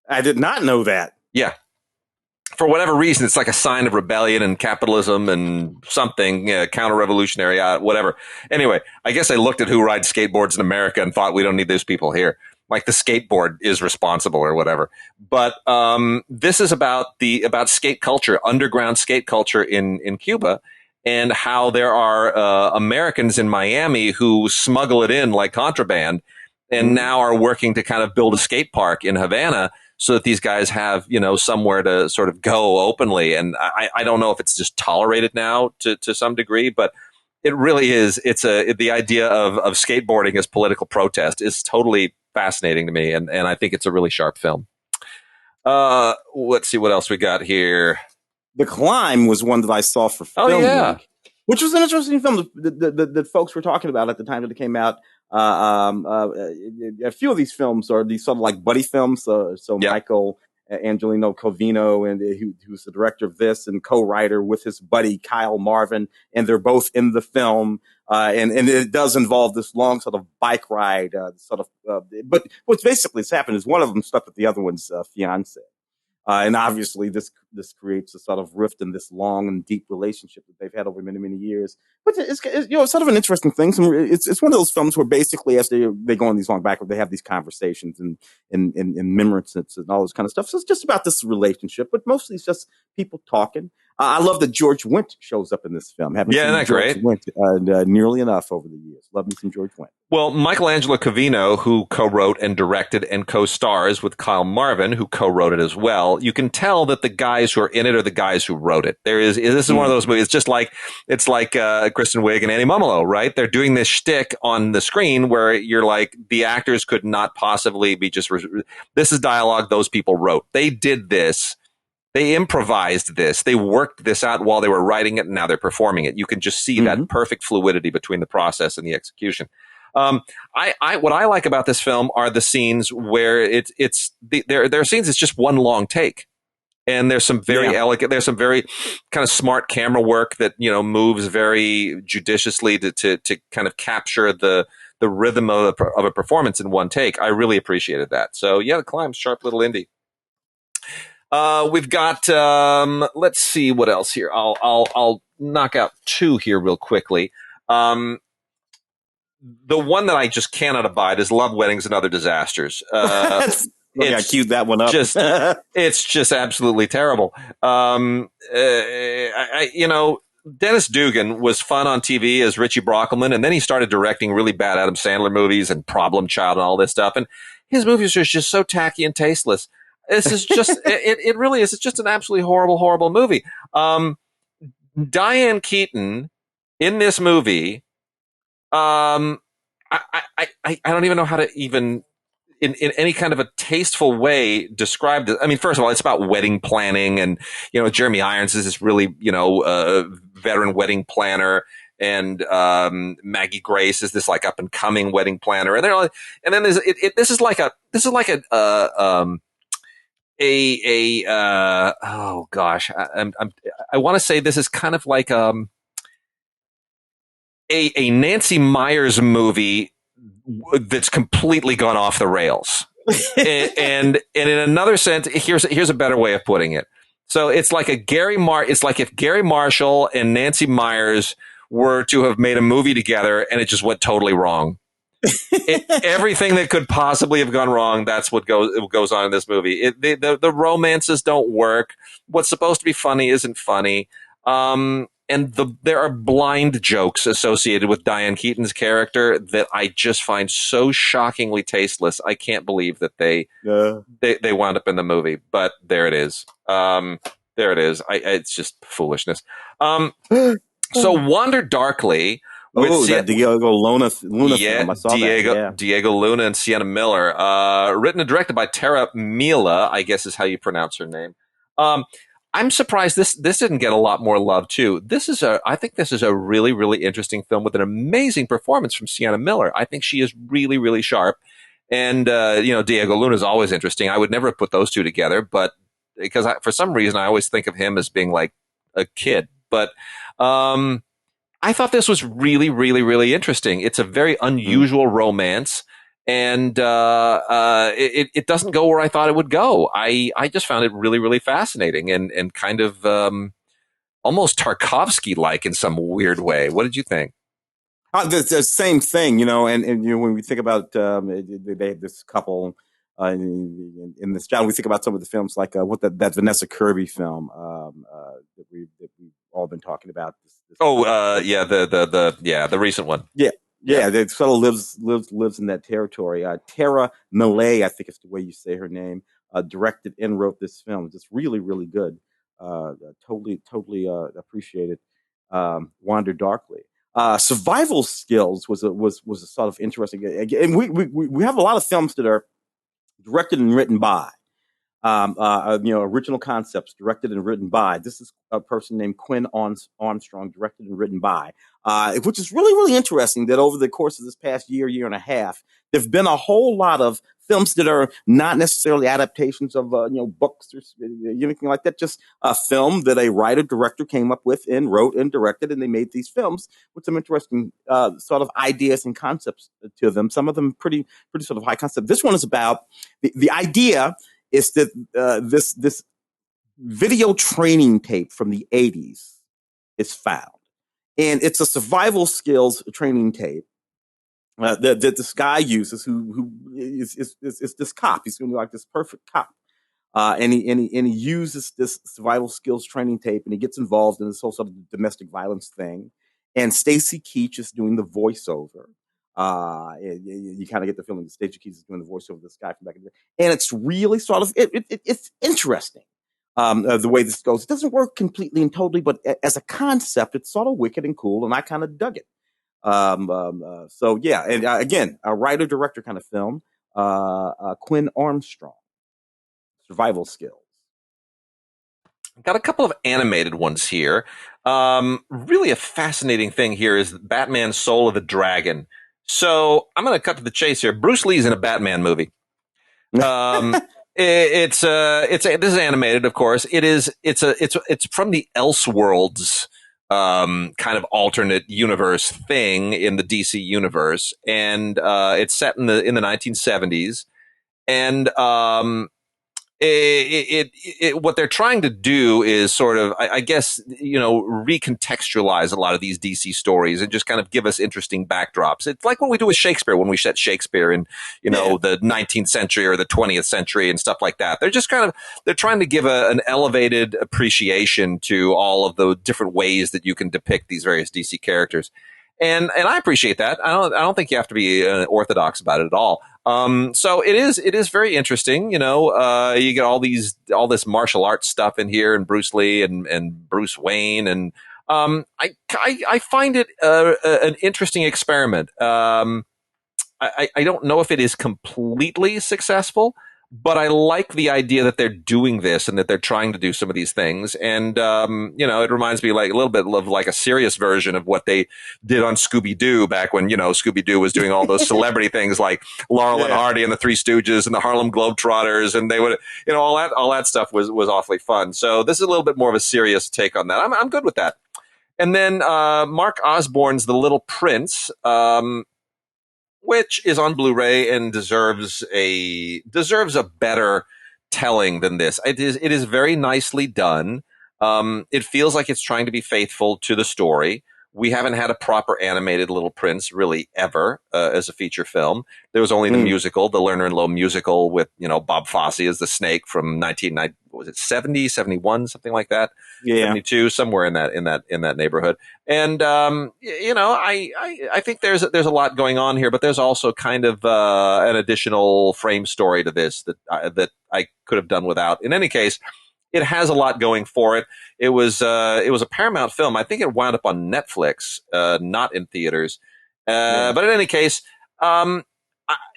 I did not know that. Yeah. for whatever reason, it's like a sign of rebellion and capitalism and something, counter-revolutionary, whatever. Anyway, I guess I looked at who rides skateboards in America and thought we don't need those people here. Like the skateboard is responsible or whatever. But this is about skate culture, underground skate culture in Cuba, and how there are Americans in Miami who smuggle it in like contraband and now are working to kind of build a skate park in Havana so that these guys have, somewhere to sort of go openly. And I don't know if it's just tolerated now to some degree, but it really is. The idea of skateboarding as political protest is totally fascinating to me. And I think it's a really sharp film. Let's see what else we got here. The Climb was one that I saw for film. Oh, yeah. Which was an interesting film that folks were talking about at the time that it came out. A few of these films are these sort of like buddy films. So Michael Angelino Covino, and who's the director of this and co-writer with his buddy Kyle Marvin, and they're both in the film. And it does involve this long sort of bike ride, but what's basically has happened is one of them slept with the other one's fiance. And obviously this creates a sort of rift in this long and deep relationship that they've had over many, many years. But it's sort of an interesting thing. It's one of those films where basically as they go on these long back, they have these conversations and remembrances and all this kind of stuff. So it's just about this relationship, but mostly it's just people talking. I love that George Wendt shows up in this film. Haven't seen isn't that George Wendt nearly enough over the years. Love me some George Wendt. Well, Michelangelo Covino, who co-wrote and directed and co-stars with Kyle Marvin, who co-wrote it as well, you can tell that the guys who are in it are the guys who wrote it. This is one of those movies. It's like Kristen Wiig and Annie Mumolo, right? They're doing this shtick on the screen where you're like, the actors could not possibly be just. This is dialogue those people wrote. They did this. They improvised this. They worked this out while they were writing it, and now they're performing it. You can just see that perfect fluidity between the process and the execution. What I like about this film are the scenes where there are scenes it's just one long take, and there's some very elegant, there's some very kind of smart camera work that moves very judiciously to kind of capture the rhythm of a performance in one take. I really appreciated that. So yeah, The Climb's sharp little indie. We've got, let's see what else here. I'll knock out two here real quickly. The one that I just cannot abide is Love, Weddings, and Other Disasters. I queued that one up. It's just absolutely terrible. Dennis Dugan was fun on TV as Richie Brockelman, and then he started directing really bad Adam Sandler movies and Problem Child and all this stuff. And his movies are just so tacky and tasteless. This is just, it really is. It's just an absolutely horrible, horrible movie. Diane Keaton in this movie, I don't even know how to even, in any kind of a tasteful way, describe this. I mean, first of all, it's about wedding planning, and, Jeremy Irons is this really, veteran wedding planner. And Maggie Grace is this like up and coming wedding planner. And then there's, this is like a oh gosh, I want to say this is kind of like a Nancy Meyers movie that's completely gone off the rails. and in another sense, here's a better way of putting it. So it's like it's like if Gary Marshall and Nancy Meyers were to have made a movie together and it just went totally wrong. Everything that could possibly have gone wrong, that's what goes on in this movie. The romances don't work. What's supposed to be funny isn't funny. And there are blind jokes associated with Diane Keaton's character that I just find so shockingly tasteless. I can't believe that they wound up in the movie, but there it is. There it is. It's just foolishness. So Wander Darkly. That Diego Luna film. I saw Diego Luna and Sienna Miller. Written and directed by Tara Mila, I guess is how you pronounce her name. I'm surprised this didn't get a lot more love too. I think this is a really, really interesting film with an amazing performance from Sienna Miller. I think she is really, really sharp. And, Diego Luna is always interesting. I would never have put those two together, but because for some reason I always think of him as being like a kid. But, I thought this was really, really, really interesting. It's a very unusual romance. and it doesn't go where I thought it would go. I just found it really, really fascinating and kind of almost Tarkovsky-like in some weird way. What did you think? The same thing, and when we think about they have this couple in this genre, we think about some of the films like that Vanessa Kirby film that we've all been talking about. The recent one. Yeah, it sort of lives in that territory. Tara Millay, I think is the way you say her name, directed and wrote this film. It's really, really good. Totally appreciate it. Wander Darkly. Survival Skills was a sort of interesting. And we have a lot of films that are directed and written by. Original concepts directed and written by. This is a person named Quinn Armstrong, directed and written by, which is really, really interesting that over the course of this past year and a half, there've been a whole lot of films that are not necessarily adaptations of, books or anything like that. Just a film that a writer director came up with and wrote and directed, and they made these films with some interesting sort of ideas and concepts to them. Some of them pretty sort of high concept. This one is about the idea is that this video training tape from the 80s is found. And it's a survival skills training tape that this guy uses who is this cop. He's going to be like this perfect cop. And he uses this survival skills training tape, and he gets involved in this whole sort of domestic violence thing. And Stacy Keach is doing the voiceover. You kind of get the feeling that Stacy Keach is doing the voiceover of this guy from back in the day. And it's really sort of, it's interesting, the way this goes. It doesn't work completely and totally, but as a concept, it's sort of wicked and cool, and I kind of dug it. So yeah, and again, a writer-director kind of film, Quinn Armstrong, Survival Skills. Got a couple of animated ones here. Really a fascinating thing here is Batman Soul of the Dragon. So I'm going to cut to the chase here. Bruce Lee's in a Batman movie. This is animated, of course. It's from the Elseworlds kind of alternate universe thing in the DC universe, and it's set in the 1970s, and what they're trying to do is sort of, I guess, recontextualize a lot of these DC stories and just kind of give us interesting backdrops. It's like what we do with Shakespeare when we set Shakespeare in, the 19th century or the 20th century and stuff like that. They're trying to give an elevated appreciation to all of the different ways that you can depict these various DC characters. And I appreciate that. I don't think you have to be orthodox about it at all. So it is very interesting. You get all this martial arts stuff in here, and Bruce Lee and Bruce Wayne, and I find it an interesting experiment. I don't know if it is completely successful, but I like the idea that they're doing this and that they're trying to do some of these things. And, it reminds me like a little bit of like a serious version of what they did on Scooby-Doo back when, Scooby-Doo was doing all those celebrity things like Laurel and Hardy and the Three Stooges and the Harlem Globetrotters. And they would, all that stuff was awfully fun. So this is a little bit more of a serious take on that. I'm good with that. And then, Mark Osborne's The Little Prince, which is on Blu-ray and deserves a better telling than this. It is very nicely done. It feels like it's trying to be faithful to the story. We haven't had a proper animated Little Prince really ever as a feature film. There was only the musical, the Lerner and Loewe musical with, Bob Fosse as the snake from 1970, 71, something like that. Yeah. 72, somewhere in that neighborhood. And, I think there's a lot going on here, but there's also kind of an additional frame story to this that I could have done without. In any case, it has a lot going for it. It was a Paramount film. I think it wound up on Netflix, not in theaters. But in any case, not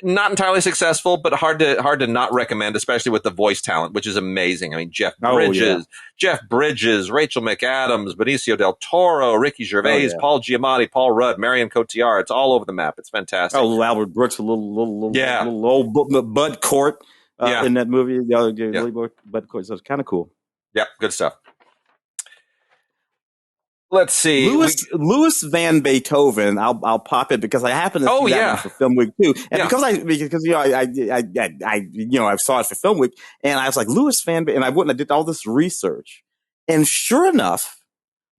entirely successful, but hard to not recommend, especially with the voice talent, which is amazing. I mean, Jeff Bridges, Rachel McAdams, Benicio del Toro, Ricky Gervais, Paul Giamatti, Paul Rudd, Marion Cotillard. It's all over the map. It's fantastic. Oh, Albert Brooks, a little old Bud Court. In that movie, but of course, it was kind of cool. Yep, good stuff. let's see. Louis van Beethoven. I'll pop it because I happen to see that one for Film Week too, and because I saw it for Film Week, and I was like Louis van, and I did all this research, and sure enough,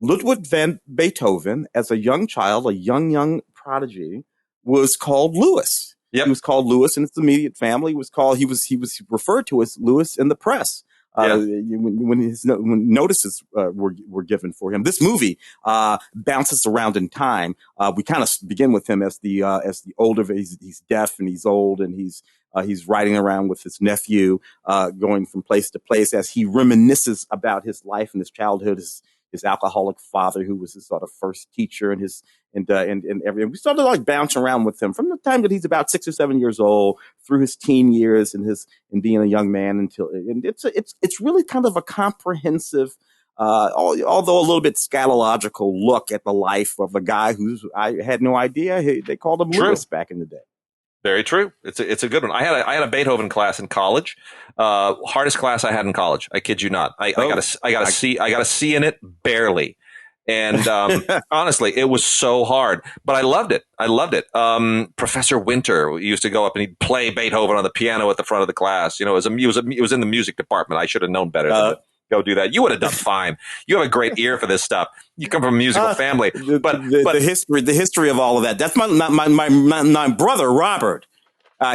Ludwig van Beethoven, as a young child, a young prodigy, was called Louis. Yep. He was called Louis, and his immediate family was called. He was referred to as Louis in the press. When notices were given for him. This movie bounces around in time. We kind of begin with him as the older. He's deaf and he's old and he's riding around with his nephew, going from place to place as he reminisces about his life and his childhood. His alcoholic father, who was his sort of first teacher, and everything. We started like bouncing around with him from the time that he's about 6 or 7 years old through his teen years and being a young man and it's really kind of a comprehensive, although a little bit scatological look at the life of a guy I had no idea they called him Louis back in the day. Very true. It's a good one. I had a Beethoven class in college. Hardest class I had in college. I kid you not. I got a C in it barely. And honestly, it was so hard, but I loved it. Professor Winter used to go up and he'd play Beethoven on the piano at the front of the class. You know, it was in the music department. I should have known better than to go do that. You would have done fine. You have a great ear for this stuff. You come from a musical family. But the history of all of that. That's my brother Robert.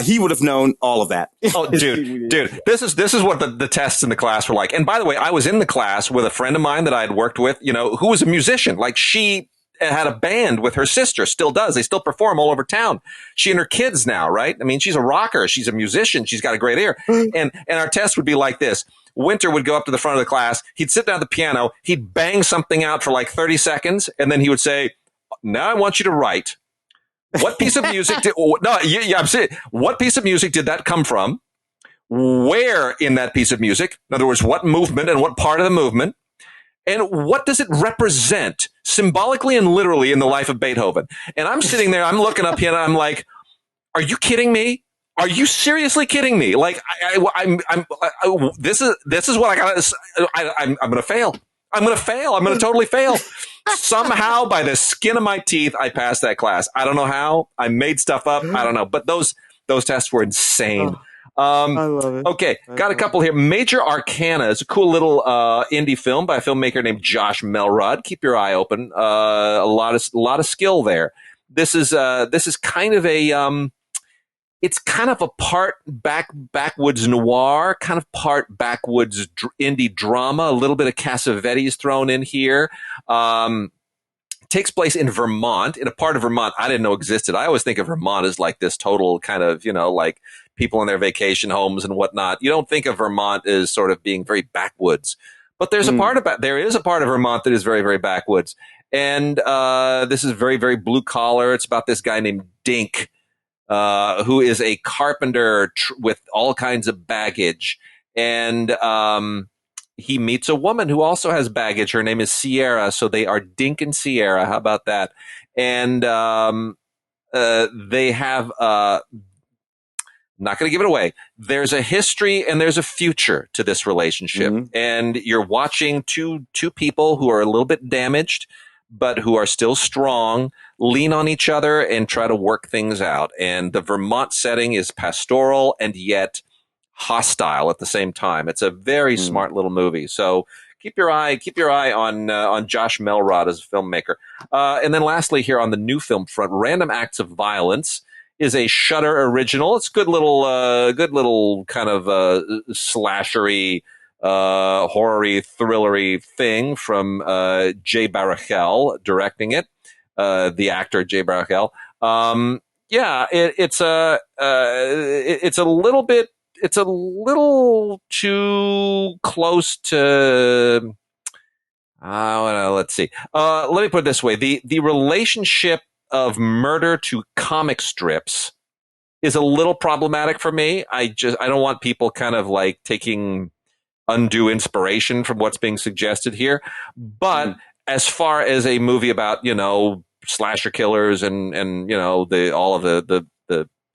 He would have known all of that. Oh, dude, this is what the tests in the class were like. And by the way, I was in the class with a friend of mine that I had worked with, who was a musician. Like, she had a band with her sister, still does. They still perform all over town. She and her kids now, right? I mean, she's a rocker. She's a musician. She's got a great ear. And our test would be like this. Winter would go up to the front of the class. He'd sit down at the piano. He'd bang something out for like 30 seconds. And then he would say, now I want you to write. What piece of music what piece of music did that come from? Where in that piece of music? In other words, what movement and what part of the movement? And what does it represent symbolically and literally in the life of Beethoven? And I'm sitting there, I'm looking up here and I'm like, are you kidding me? Are you seriously kidding me? Like, this is what I got. I'm going to fail. I'm going to totally fail. Somehow, by the skin of my teeth, I passed that class. I don't know how. I made stuff up. I don't know. But those tests were insane. I love it. Okay, got a couple here. Major Arcana is a cool little indie film by a filmmaker named Josh Melrod. Keep your eye open. A lot of skill there. This is kind of a it's kind of a part backwoods noir, kind of part backwoods indie drama, a little bit of Cassavetes thrown in here. Takes place in Vermont, in a part of Vermont I didn't know existed. I always think of Vermont as like this total kind of, like people in their vacation homes and whatnot. You don't think of Vermont as sort of being very backwoods, but there is a part of Vermont that is very, very backwoods. And this is very, very blue collar. It's about this guy named Dink, who is a carpenter with all kinds of baggage. And he meets a woman who also has baggage. Her name is Sierra. So they are Dink and Sierra. How about that? And they have, not going to give it away. There's a history and there's a future to this relationship. Mm-hmm. And you're watching two people who are a little bit damaged, but who are still strong, lean on each other and try to work things out. And the Vermont setting is pastoral and yet hostile at the same time. It's a very smart little movie. So keep your eye on Josh Melrod as a filmmaker. And then lastly here on the new film front, Random Acts of Violence is a Shudder original. It's good little kind of slashery, horror-y, thrillery thing from Jay Baruchel directing it. The actor Jay Baruchel. It's a little too close to. Let's see. Let me put it this way: the relationship of murder to comic strips is a little problematic for me. I don't want people kind of like taking undue inspiration from what's being suggested here. But as far as a movie about, slasher killers and all of the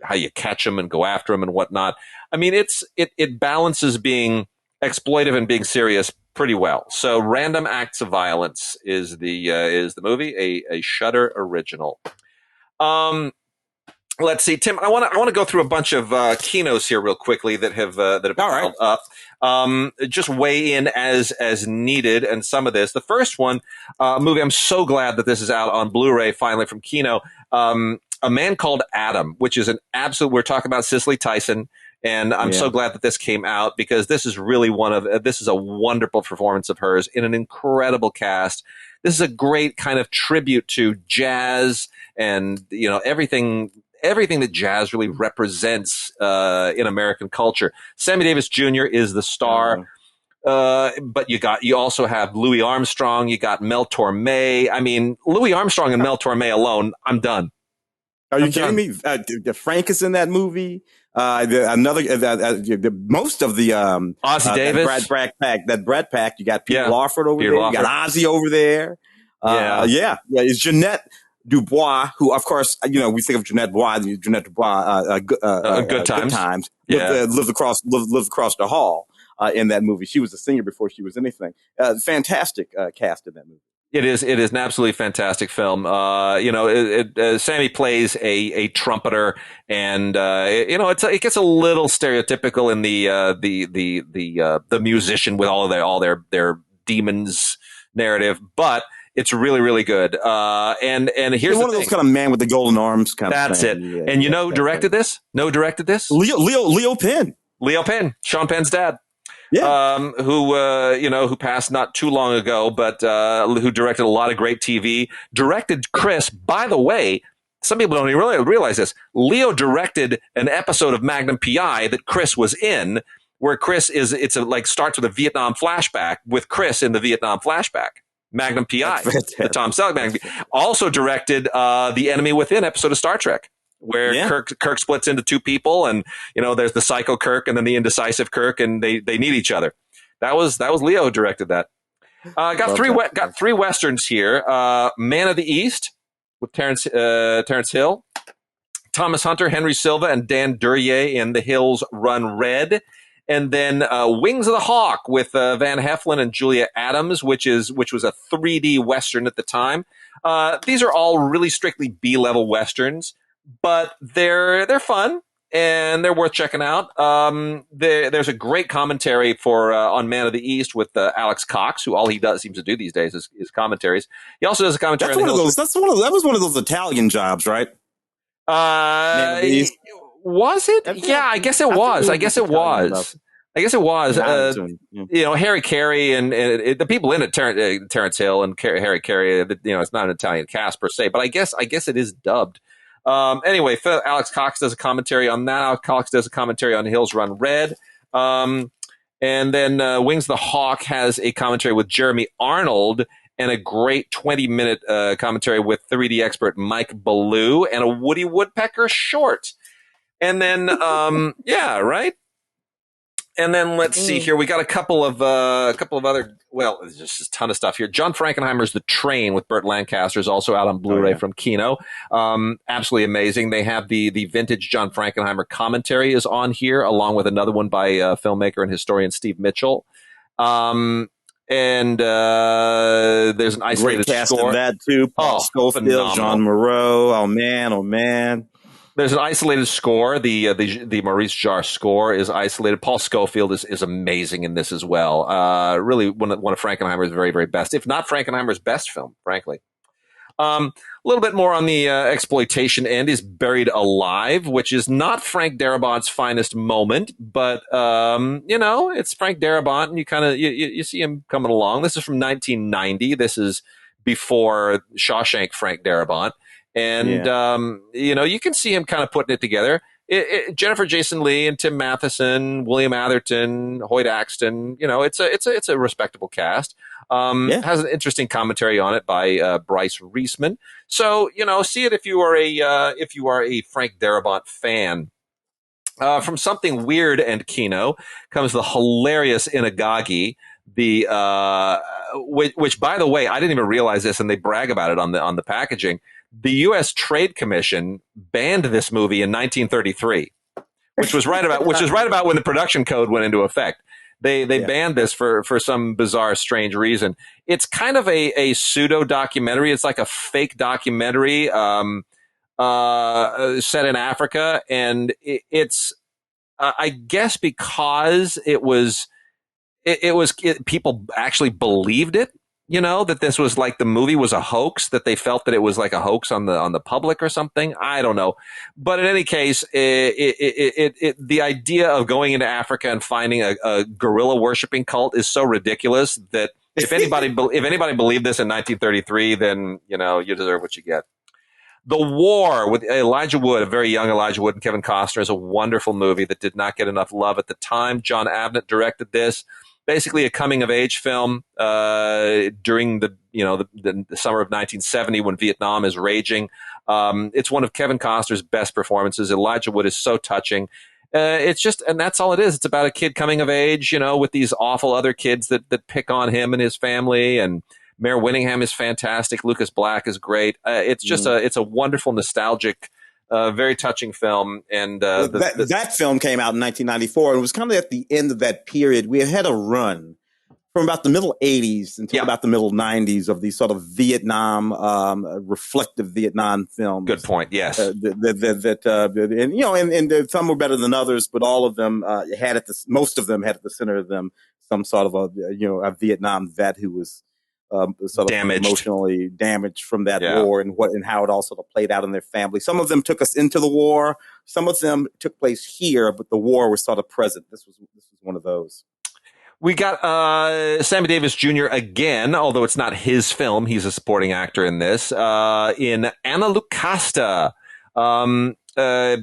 how you catch them and go after them and whatnot, I mean, it balances being exploitive and being serious pretty well. So Random Acts of Violence is the movie, a Shudder original. Let's see, Tim. I want to go through a bunch of kinos here real quickly that have piled up. Just weigh in as needed. And some of this, the first one, movie. I'm so glad that this is out on Blu-ray finally from Kino. A Man Called Adam, which is an absolute. We're talking about Cicely Tyson, and I'm so glad that this came out because this is really this is a wonderful performance of hers in an incredible cast. This is a great kind of tribute to jazz and everything that jazz really represents in American culture. Sammy Davis Jr. is the star, but you also have Louis Armstrong. You got Mel Torme. I mean, Louis Armstrong and Mel Torme alone, I'm done. Are you kidding me? Frank is in that movie. Most of the Ozzie Davis, that Brad Pack. You got Peter Lawford over there. You got Ozzie over there. It's Jeanette Dubois, who, of course, we think of Jeanette Dubois, Good Times. Lived across the hall in that movie. She was a singer before she was anything. Fantastic cast in that movie. It is an absolutely fantastic film. Sammy plays a trumpeter, and it gets a little stereotypical in the musician with all their demons narrative, but it's really, really good. And here's one of those kind of man with the golden arms kind of thing. That's it. Yeah, and who directed this? Directed this? Leo Penn. Leo Penn, Sean Penn's dad. Yeah. Who passed not too long ago, but who directed a lot of great TV. Directed Chris, by the way, some people don't even really realize this. Leo directed an episode of Magnum PI that Chris was in, where Chris starts with a Vietnam flashback with Chris in the Vietnam flashback. Magnum PI, the Tom Selleck Magnum PI. Also directed The Enemy Within episode of Star Trek, where Kirk splits into two people, and there's the psycho Kirk and then the indecisive Kirk, and they need each other. That was Leo who directed that. Got three westerns here. Man of the East with Terrence Hill, Thomas Hunter, Henry Silva, and Dan Duryea in The Hills Run Red. And then Wings of the Hawk with Van Heflin and Julia Adams, which was a 3D Western at the time. These are all really strictly B-level Westerns, but they're fun and they're worth checking out. There's a great commentary on Man of the East with Alex Cox, who all he seems to do these days is commentaries. He also does a commentary. That was one of those Italian jobs, right? Man of the East. Was it? I guess it was. I guess it was. Harry Carey and the people in it, Terrence Hill and Harry Carey. It's not an Italian cast per se, but I guess it is dubbed. Anyway, Alex Cox does a commentary on that. Alex Cox does a commentary on Hills Run Red. And then Wings of the Hawk has a commentary with Jeremy Arnold and a great 20-minute commentary with 3D expert Mike Ballou and a Woody Woodpecker short. And then, right. And then let's see here. We got a couple of other. Well, there's just a ton of stuff here. John Frankenheimer's The Train with Burt Lancaster is also out on Blu-ray from Kino. Absolutely amazing. They have the vintage John Frankenheimer commentary is on here, along with another one by filmmaker and historian Steve Mitchell. And there's an isolated great cast score. of that too. Paul Scofield, John Moreau. Oh man. There's an isolated score. The Maurice Jarre score is isolated. Paul Scofield is amazing in this as well. Really one of Frankenheimer's very, very best, if not Frankenheimer's best film, frankly. A little bit more on the exploitation end is Buried Alive, which is not Frank Darabont's finest moment, but it's Frank Darabont, and you kind of you see him coming along. This is from 1990. This is before Shawshank Frank Darabont. And, you can see him kind of putting it together. Jennifer Jason Leigh and Tim Matheson, William Atherton, Hoyt Axton, it's a respectable cast. Has an interesting commentary on it by Bryce Reisman. So, see it if you are a Frank Darabont fan. From Something Weird and Kino comes the hilarious Ingagin, which by the way, I didn't even realize this, and they brag about it on the packaging. The U.S. Trade Commission banned this movie in 1933, which was right about when the production code went into effect. They banned this for some bizarre, strange reason. It's kind of a pseudo documentary. It's like a fake documentary set in Africa, and it's I guess because people actually believed it. You know, that this was like the movie was a hoax, that they felt that it was like a hoax on the public or something. I don't know. But in any case, the idea of going into Africa and finding a gorilla worshiping cult is so ridiculous that if anybody believed this in 1933, then, you know, you deserve what you get. The War with Elijah Wood, a very young Elijah Wood, and Kevin Costner, is a wonderful movie that did not get enough love at the time. John Avnet directed this. Basically a coming-of-age film during the summer of 1970 when Vietnam is raging. It's one of Kevin Costner's best performances. Elijah Wood is so touching. It's just, and that's all it is. It's about a kid coming of age, you know, with these awful other kids that pick on him and his family. And Mayor Winningham is fantastic. Lucas Black is great. It's just it's a wonderful, nostalgic, very touching film. And that film came out in 1994, and it was kind of at the end of that period. We had a run from about the middle 80s until about the middle 90s of these sort of Vietnam, reflective Vietnam films. Good point. Yes. And you know, and some were better than others, but all of them most of them had at the center of them some sort of a Vietnam vet who was sort of emotionally damaged from that war, and how it all sort of played out in their family. Some of them took us into the war. Some of them took place here, but the war was sort of present. This was one of those. We got Sammy Davis Jr. again, although it's not his film. He's a supporting actor in this, in Anna Lucasta.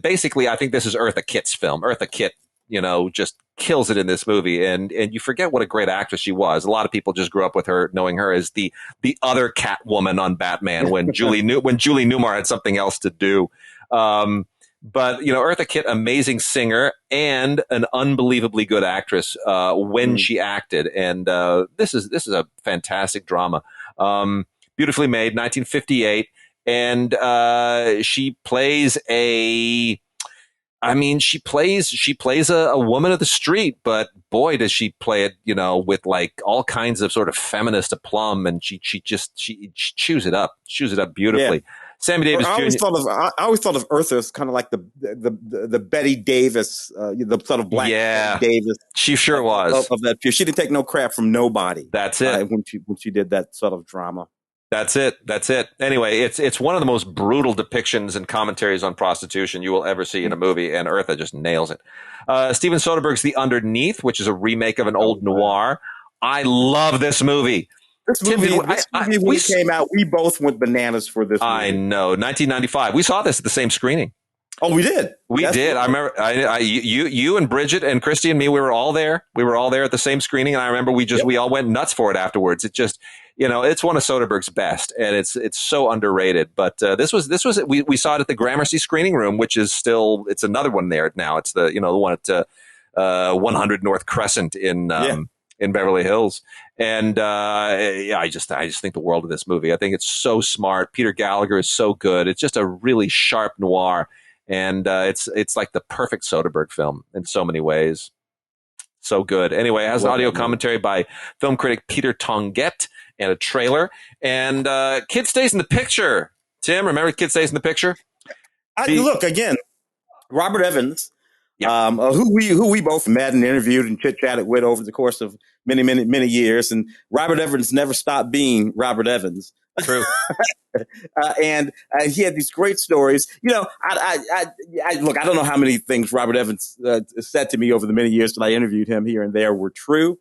Basically, I think this is Eartha Kitt's film. Eartha Kitt, you know, just kills it in this movie, and you forget what a great actress she was. A lot of people just grew up with her, knowing her as the other Catwoman on Batman when Julie Newmar had something else to do. But you know, Eartha Kitt, amazing singer and an unbelievably good actress when she acted, and this is a fantastic drama, beautifully made, 1958, and she plays a woman of the street, but boy, does she play it, you know, with like all kinds of sort of feminist aplomb, and she chews it up beautifully. Yeah. Sammy Davis Jr. I always thought of Eartha as kind of like the Betty Davis, the sort of black Betty Davis. She sure was of that. She didn't take no crap from nobody. That's it. When she did that sort of drama. That's it. Anyway, it's one of the most brutal depictions and commentaries on prostitution you will ever see in a movie, and Eartha just nails it. Steven Soderbergh's The Underneath, which is a remake of an old noir. I love this movie. This movie, when it came out, we both went bananas for this movie. I know, 1995. We saw this at the same screening. Oh, we did. We did. I remember you and Bridget and Christy and me, we were all there. We were all there at the same screening. And I remember we all went nuts for it afterwards. It just, you know, it's one of Soderbergh's best, and it's so underrated. But this was we saw it at the Gramercy Screening Room, which is still, it's another one there now. It's the one at 100 North Crescent in Beverly Hills. And I just think the world of this movie. I think it's so smart. Peter Gallagher is so good. It's just a really sharp noir. And it's like the perfect Soderbergh film in so many ways. So good. Anyway, it has audio commentary by film critic Peter Tonguette and a trailer. And Kid Stays in the Picture. Tim, remember Kid Stays in the Picture? Look, again, Robert Evans, who we both met and interviewed and chit-chatted with over the course of many years. And Robert Evans never stopped being Robert Evans. True. And he had these great stories. You know, I look, I don't know how many things Robert Evans said to me over the many years that I interviewed him here and there were true.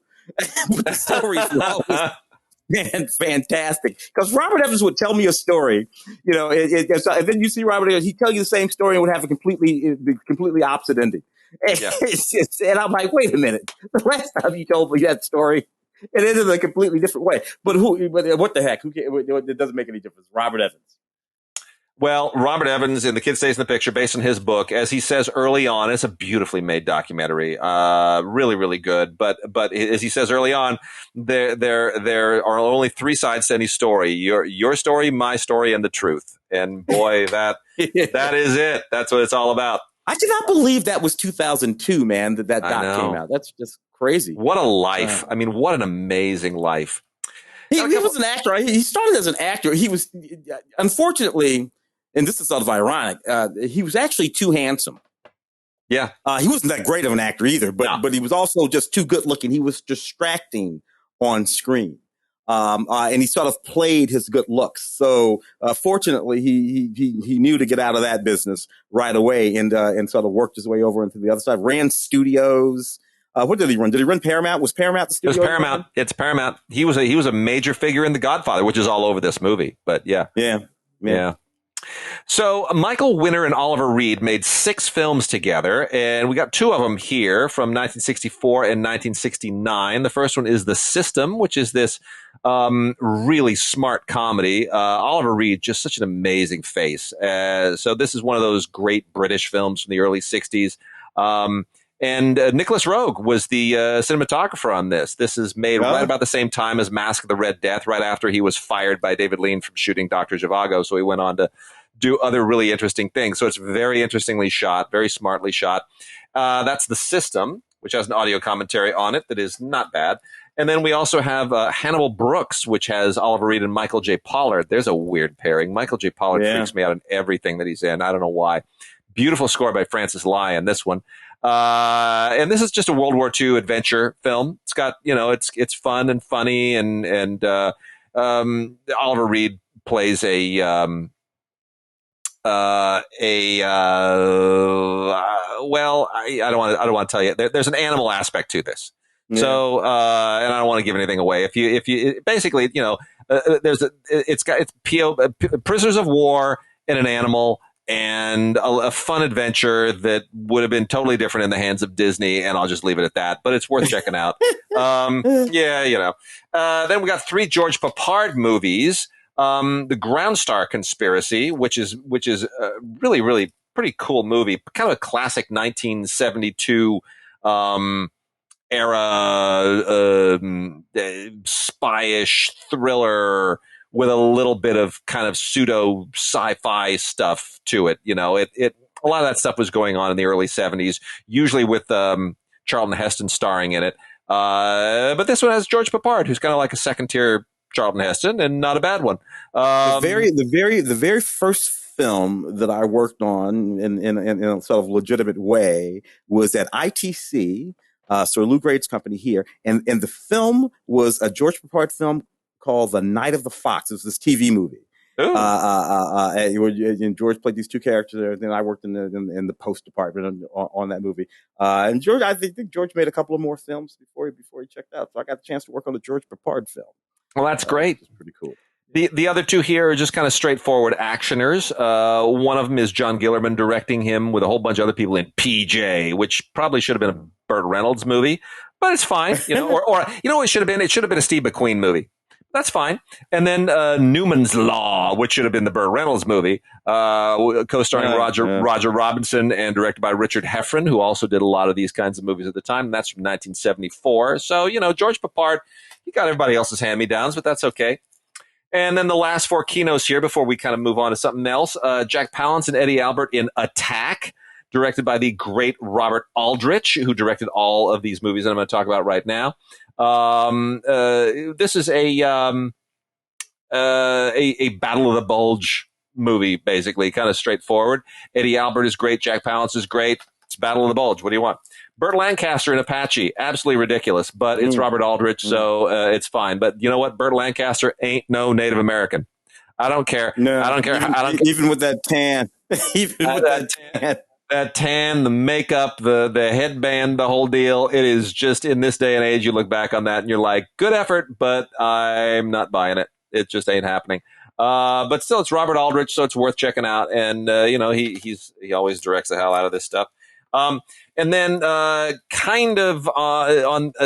But the stories were always fantastic. Because Robert Evans would tell me a story, you know, and then you see Robert Evans, he'd tell you the same story and would have a completely opposite ending. And I'm like, wait a minute. The last time you told me that story, it ended in a completely different way. But what the heck? It doesn't make any difference. Robert Evans. Well, Robert Evans in The Kid Stays in the Picture, based on his book, as he says early on, it's a beautifully made documentary, really, really good. But as he says early on, there are only three sides to any story: your story, my story, and the truth. And boy, that is it. That's what it's all about. I cannot believe that was 2002, man, that doc came out. That's just crazy. What a life. I mean, what an amazing life. He was an actor. He started as an actor. He was, unfortunately, and this is sort of ironic, he was actually too handsome. Yeah. He wasn't that great of an actor either, but he was also just too good looking. He was distracting on screen. And he sort of played his good looks. So, fortunately, he knew to get out of that business right away and sort of worked his way over into the other side. Ran studios. What did he run? Did he run Paramount? Was Paramount the studio? It was Paramount. It's Paramount. He was a major figure in The Godfather, which is all over this movie. But yeah. So Michael Winner and Oliver Reed made 6 films together, and we got 2 of them here from 1964 and 1969. The first one is The System, which is this really smart comedy. Oliver Reed, just such an amazing face. So this is one of those great British films from the early 60s. And Nicholas Roeg was the cinematographer on this. This is made right about the same time as Mask of the Red Death, right after he was fired by David Lean from shooting Dr. Zhivago. So he went on to do other really interesting things. So it's very interestingly shot, very smartly shot. That's The System, which has an audio commentary on it that is not bad. And then we also have Hannibal Brooks, which has Oliver Reed and Michael J. Pollard. There's a weird pairing. Michael J. Pollard freaks me out in everything that he's in. I don't know why. Beautiful score by Francis Lyon, this one. And this is just a World War II adventure film. It's got, it's fun and funny, and Oliver Reed plays I don't want to tell you. There's an animal aspect to this. Yeah. So, and I don't want to give anything away. If you basically, it's prisoners of war and an animal, and a fun adventure that would have been totally different in the hands of Disney, and I'll just leave it at that. But it's worth checking out. Then we got 3 George Peppard movies. The Groundstar Conspiracy, which is really, really pretty cool movie, kind of a classic 1972 era spy-ish thriller with a little bit of kind of pseudo sci-fi stuff to it. A lot of that stuff was going on in the early 70s, usually with Charlton Heston starring in it. But this one has George Peppard, who's kind of like a second-tier Charlton Heston, and not a bad one. The very first film that I worked on in a sort of legitimate way was at ITC, Sir Lou Grade's company here, and the film was a George Peppard film called The Night of the Fox. It was this TV movie. And George played these 2 characters, and I worked in the post department on that movie. And George, I think George made a couple of more films before he checked out. So I got the chance to work on the George Peppard film. Well, that's great. It's pretty cool. The other 2 here are just kind of straightforward actioners. One of them is John Gillerman directing him with a whole bunch of other people in PJ, which probably should have been a Burt Reynolds movie, but it's fine. Or what it should have been? It should have been a Steve McQueen movie. That's fine. And then Newman's Law, which should have been the Burt Reynolds movie, co-starring Roger Robinson and directed by Richard Heffron, who also did a lot of these kinds of movies at the time. And that's from 1974. So, George Peppard, he got everybody else's hand-me-downs, but that's okay. And then the last 4 Kinos here before we kind of move on to something else. Jack Palance and Eddie Albert in Attack, directed by the great Robert Aldrich, who directed all of these movies that I'm going to talk about right now. This is a Battle of the Bulge movie, basically, kind of straightforward. Eddie Albert is great. Jack Palance is great. It's Battle of the Bulge. What do you want? Burt Lancaster in Apache, absolutely ridiculous, but it's Robert Aldrich, so it's fine. But you know what? Burt Lancaster ain't no Native American. I don't care. No, I don't care. Even with that tan. That tan, the makeup, the headband, the whole deal. It is just, in this day and age, you look back on that and you're like, good effort, but I'm not buying it. It just ain't happening. But still, it's Robert Aldrich, so it's worth checking out. And, he always directs the hell out of this stuff. And then,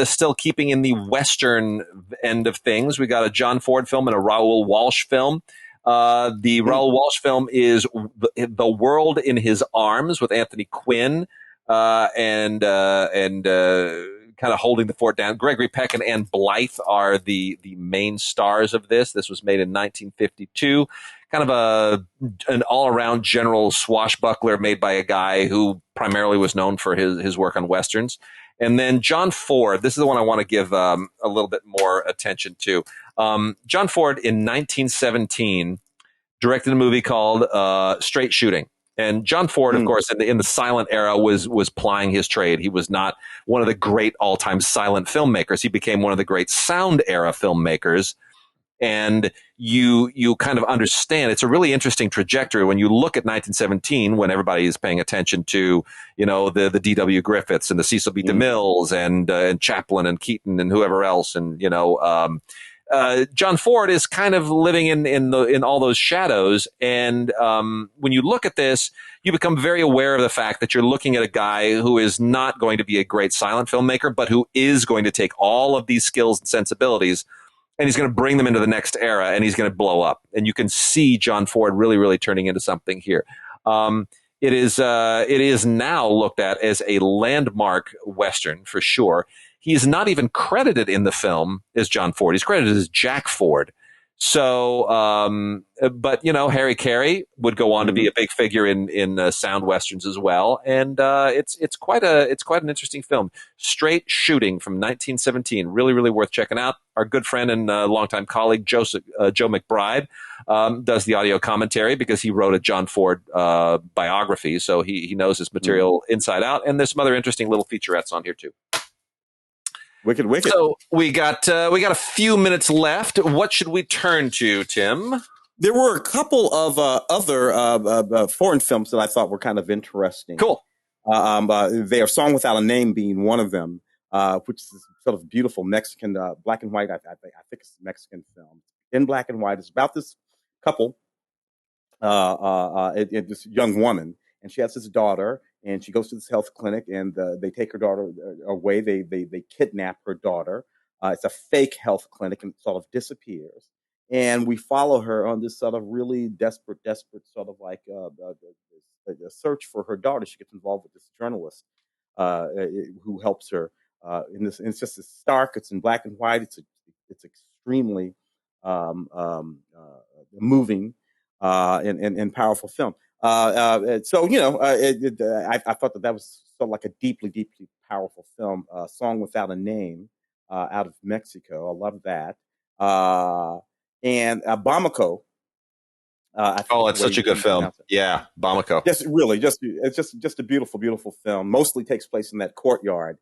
still keeping in the Western end of things, we got a John Ford film and a Raoul Walsh film. The Raoul Walsh film is The World in His Arms with Anthony Quinn, and kind of holding the fort down. Gregory Peck and Ann Blyth are the main stars of this. This was made in 1952. Kind kind of an all around general swashbuckler made by a guy who primarily was known for his work on westerns. And then John Ford, this is the one I want to give a little bit more attention to. John Ford in 1917 directed a movie called Straight Shooting. And John Ford, of course, in the silent era was plying his trade. He was not one of the great all-time silent filmmakers. He became one of the great sound era filmmakers. And you kind of understand it's a really interesting trajectory when you look at 1917, when everybody is paying attention to, the D.W. Griffiths and the Cecil B. DeMilles and Chaplin and Keaton and whoever else. And, John Ford is kind of living in all those shadows. And when you look at this, you become very aware of the fact that you're looking at a guy who is not going to be a great silent filmmaker, but who is going to take all of these skills and sensibilities, and he's going to bring them into the next era, and he's going to blow up. And you can see John Ford really, really turning into something here. It is now looked at as a landmark Western for sure. He's not even credited in the film as John Ford. He's credited as Jack Ford. So, but Harry Carey would go on to be a big figure in sound westerns as well, and it's quite an interesting film. Straight Shooting from 1917, really, really worth checking out. Our good friend and longtime colleague Joe McBride does the audio commentary because he wrote a John Ford biography, so he knows his material inside out. And there's some other interesting little featurettes on here too. Wicked. So we got a few minutes left. What should we turn to, Tim? There were a couple of other foreign films that I thought were kind of interesting. Cool. They are Song Without a Name being one of them, which is sort of beautiful Mexican, black and white. I think it's a Mexican film in black and white. It's about this couple, this young woman, and she has this daughter. And she goes to this health clinic, and they take her daughter away. They kidnap her daughter. It's a fake health clinic, and it sort of disappears. And we follow her on this sort of really desperate sort of like a search for her daughter. She gets involved with this journalist who helps her in this. And it's just stark. It's in black and white. It's extremely moving and powerful film. I thought that was sort of like a deeply, deeply powerful film. Song Without a Name, out of Mexico. I love that. And Bamako. It's such a good film. Yeah, Bamako. It's just a beautiful, beautiful film. Mostly takes place in that courtyard,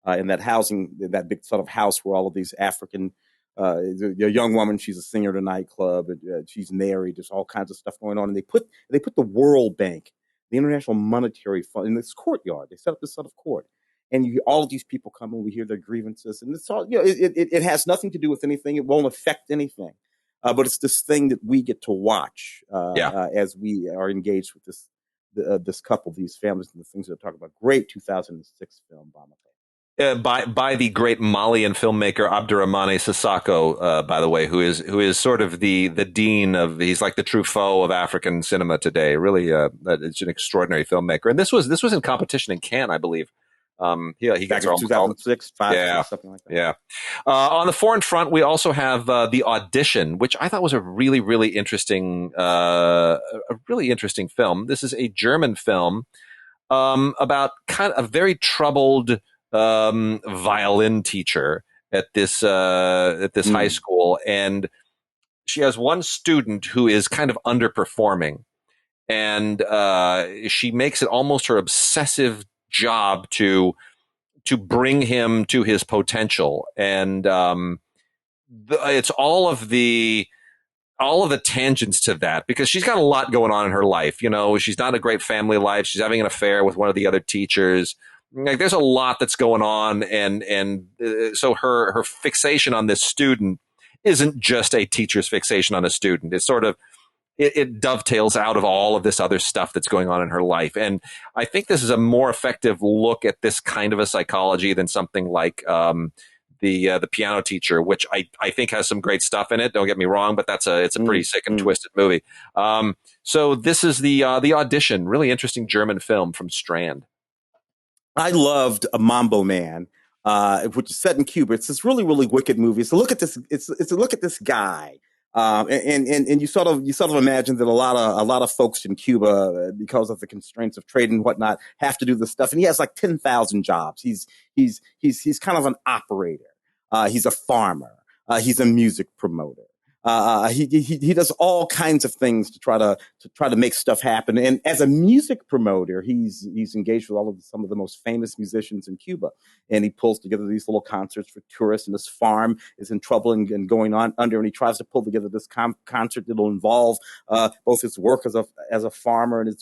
in that housing, that big sort of house where all of these African. A young woman, she's a singer at a nightclub. She's married. There's all kinds of stuff going on, and they put the World Bank, the International Monetary Fund, in this courtyard. They set up this sort of court, and all of these people come and we hear their grievances, and it's all it has nothing to do with anything. It won't affect anything, but it's this thing that we get to watch as we are engaged with this couple, these families, and the things they're talking about. Great 2006 film, Bamako. By the great Malian filmmaker Abdurrahmane Sissoko, by the way, who is sort of the dean of, he's like the Truffaut of African cinema today. Really, it's an extraordinary filmmaker. And this was in competition in Cannes, I believe. He got 2006, 5, something like that. Yeah. On the foreign front, we also have the Audition, which I thought was a really, really interesting film. This is a German film about kind of a very troubled violin teacher at this high school, and she has one student who is kind of underperforming, and she makes it almost her obsessive job to bring him to his potential, and it's all of the tangents to that, because she's got a lot going on in her life. She's not a great family life. She's having an affair with one of the other teachers. Like, there's a lot that's going on, and so her fixation on this student isn't just a teacher's fixation on a student. It's sort of it dovetails out of all of this other stuff that's going on in her life, and I think this is a more effective look at this kind of a psychology than something like the piano teacher, which I think has some great stuff in it. Don't get me wrong, but it's a pretty sick and twisted movie. So this is the Audition, really interesting German film from Strand. I loved a Mambo Man, which is set in Cuba. It's this really, really wicked movie. So look at this. It's a look at this guy And you sort of imagine that a lot of folks in Cuba, because of the constraints of trade and whatnot, have to do this stuff. And he has like 10,000 jobs. He's kind of an operator. He's a farmer. He's a music promoter. He does all kinds of things to try to make stuff happen. And as a music promoter, he's engaged with some of the most famous musicians in Cuba, and he pulls together these little concerts for tourists. And this farm is in trouble and going on under, and he tries to pull together this concert that'll involve both his work as a farmer and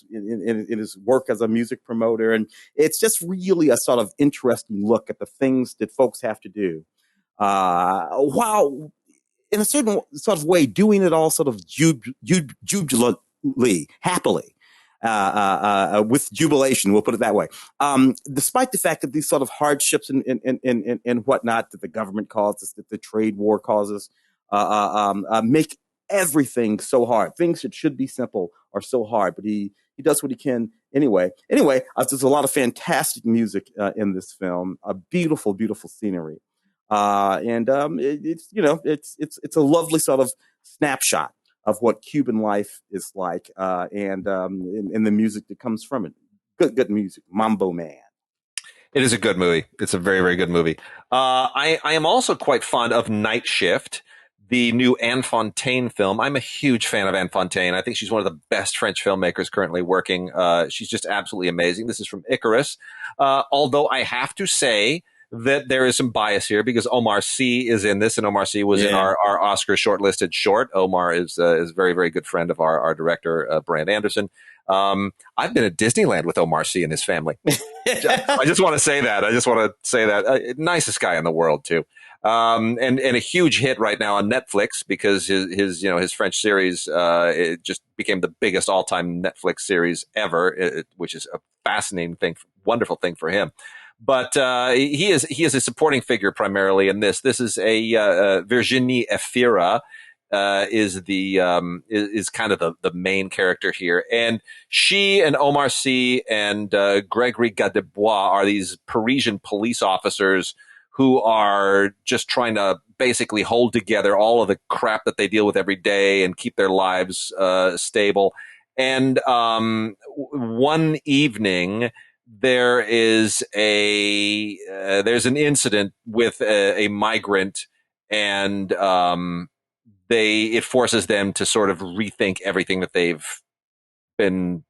his work as a music promoter. And it's just really a sort of interesting look at the things that folks have to do. While in a certain sort of way, doing it all sort of jubilantly, happily, with jubilation, we'll put it that way. Despite the fact that these sort of hardships and whatnot that the government causes, that the trade war causes, make everything so hard. Things that should be simple are so hard, but he does what he can anyway. There's a lot of fantastic music in this film, a beautiful, beautiful scenery. It's a lovely sort of snapshot of what Cuban life is like, and the music that comes from it. Good music. Mambo Man. It is a good movie. It's a very, very good movie. I am also quite fond of Night Shift, the new Anne Fontaine film. I'm a huge fan of Anne Fontaine. I think she's one of the best French filmmakers currently working. She's just absolutely amazing. This is from Icarus. Although I have to say that there is some bias here because Omar Sy is in this, and Omar Sy was in our Oscar shortlisted short. Omar is a very, very good friend of our director, Brand Anderson. I've been at Disneyland with Omar Sy and his family. I just want to say that. Nicest guy in the world, too. And a huge hit right now on Netflix because his French series it just became the biggest all-time Netflix series ever, which is a fascinating thing, wonderful thing for him. But he is a supporting figure primarily in this. This is a Virginie Efira is kind of the main character here, and she and Omar Sy and Gregory Gadebois are these Parisian police officers who are just trying to basically hold together all of the crap that they deal with every day and keep their lives stable. And one evening, there's an incident with a migrant, and it forces them to sort of rethink everything that they've been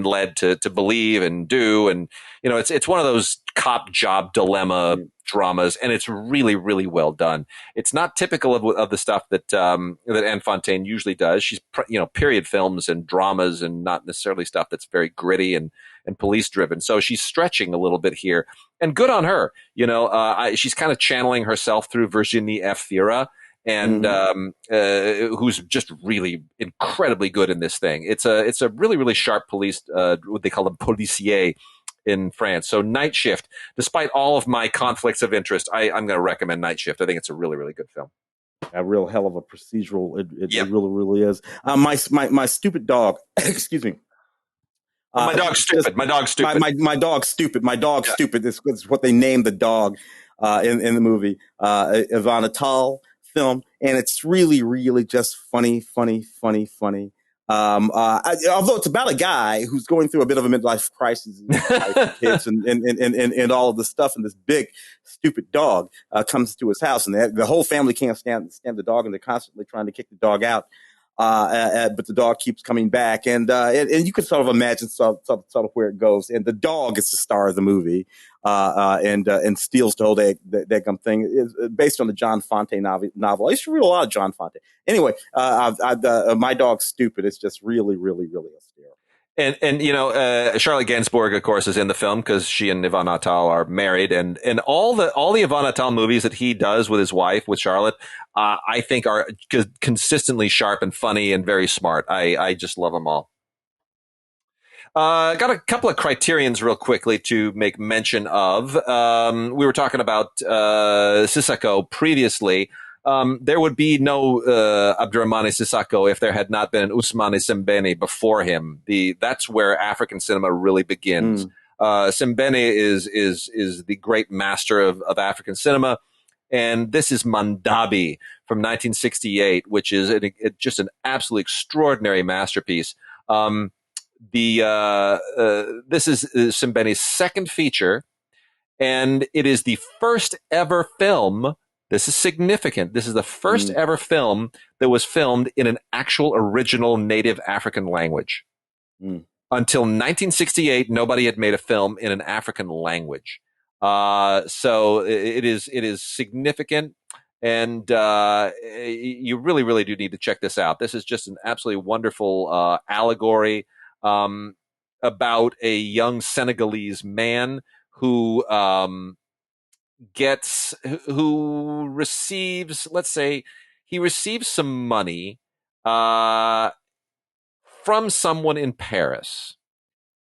led to believe and do. And it's one of those cop job dilemma dramas, and it's really, really well done. It's not typical of the stuff that Anne Fontaine usually does. She's period films and dramas, and not necessarily stuff that's very gritty and police driven. So she's stretching a little bit here, and good on her. She's kind of channeling herself through Virginie Efira, and who's just really incredibly good in this thing. It's a really, really sharp police, what they call them policier in France. So Night Shift, despite all of my conflicts of interest, I'm going to recommend Night Shift. I think it's a really, really good film. A real hell of a procedural. It really, really is. My stupid dog. Excuse me. My dog's stupid. My dog's stupid. My dog's stupid. My dog's stupid. This is what they named the dog in the movie. Ivana Tal film, and it's really, really just funny. Although it's about a guy who's going through a bit of a midlife crisis, kids and all of this stuff, and this big stupid dog comes to his house, and the whole family can't stand the dog, and they're constantly trying to kick the dog out. But the dog keeps coming back, and you can sort of imagine sort of where it goes. And the dog is the star of the movie, and steals the whole damn thing. It's based on the John Fontaine novel. I used to read a lot of John Fontaine. Anyway, My Dog's Stupid. It's just really, really, really austere. And Charlotte Gainsbourg, of course, is in the film because she and Yvonne Attal are married, and all the Yvonne Attal movies that he does with his wife, with Charlotte, I think are consistently sharp and funny and very smart. I just love them all. Got a couple of criterions real quickly to make mention of. We were talking about Sissako previously. There would be no Abdurrahmane Sissako if there had not been an Ousmane Sembene before him. That's where African cinema really begins. Sembene is the great master of African cinema, And this is Mandabi from 1968, which is just an absolutely extraordinary masterpiece. This is Simbeni's second feature, and it is the first ever film. This is significant. This is the first ever film that was filmed in an actual original native African language. Until 1968, nobody had made a film in an African language. So it is significant, and you really, really do need to check this out. This is just an absolutely wonderful allegory about a young Senegalese man who receives, let's say, he receives some money from someone in Paris,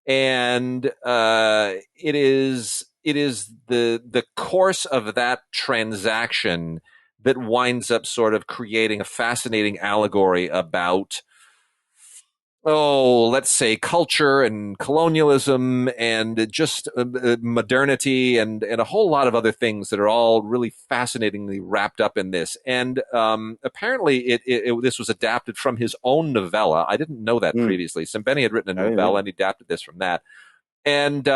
and it is the course of that transaction that winds up sort of creating a fascinating allegory about, let's say, culture and colonialism and just modernity and a whole lot of other things that are all really fascinatingly wrapped up in this. And apparently this was adapted from his own novella. I didn't know that previously. Simbeni had written a novella and he adapted this from that. And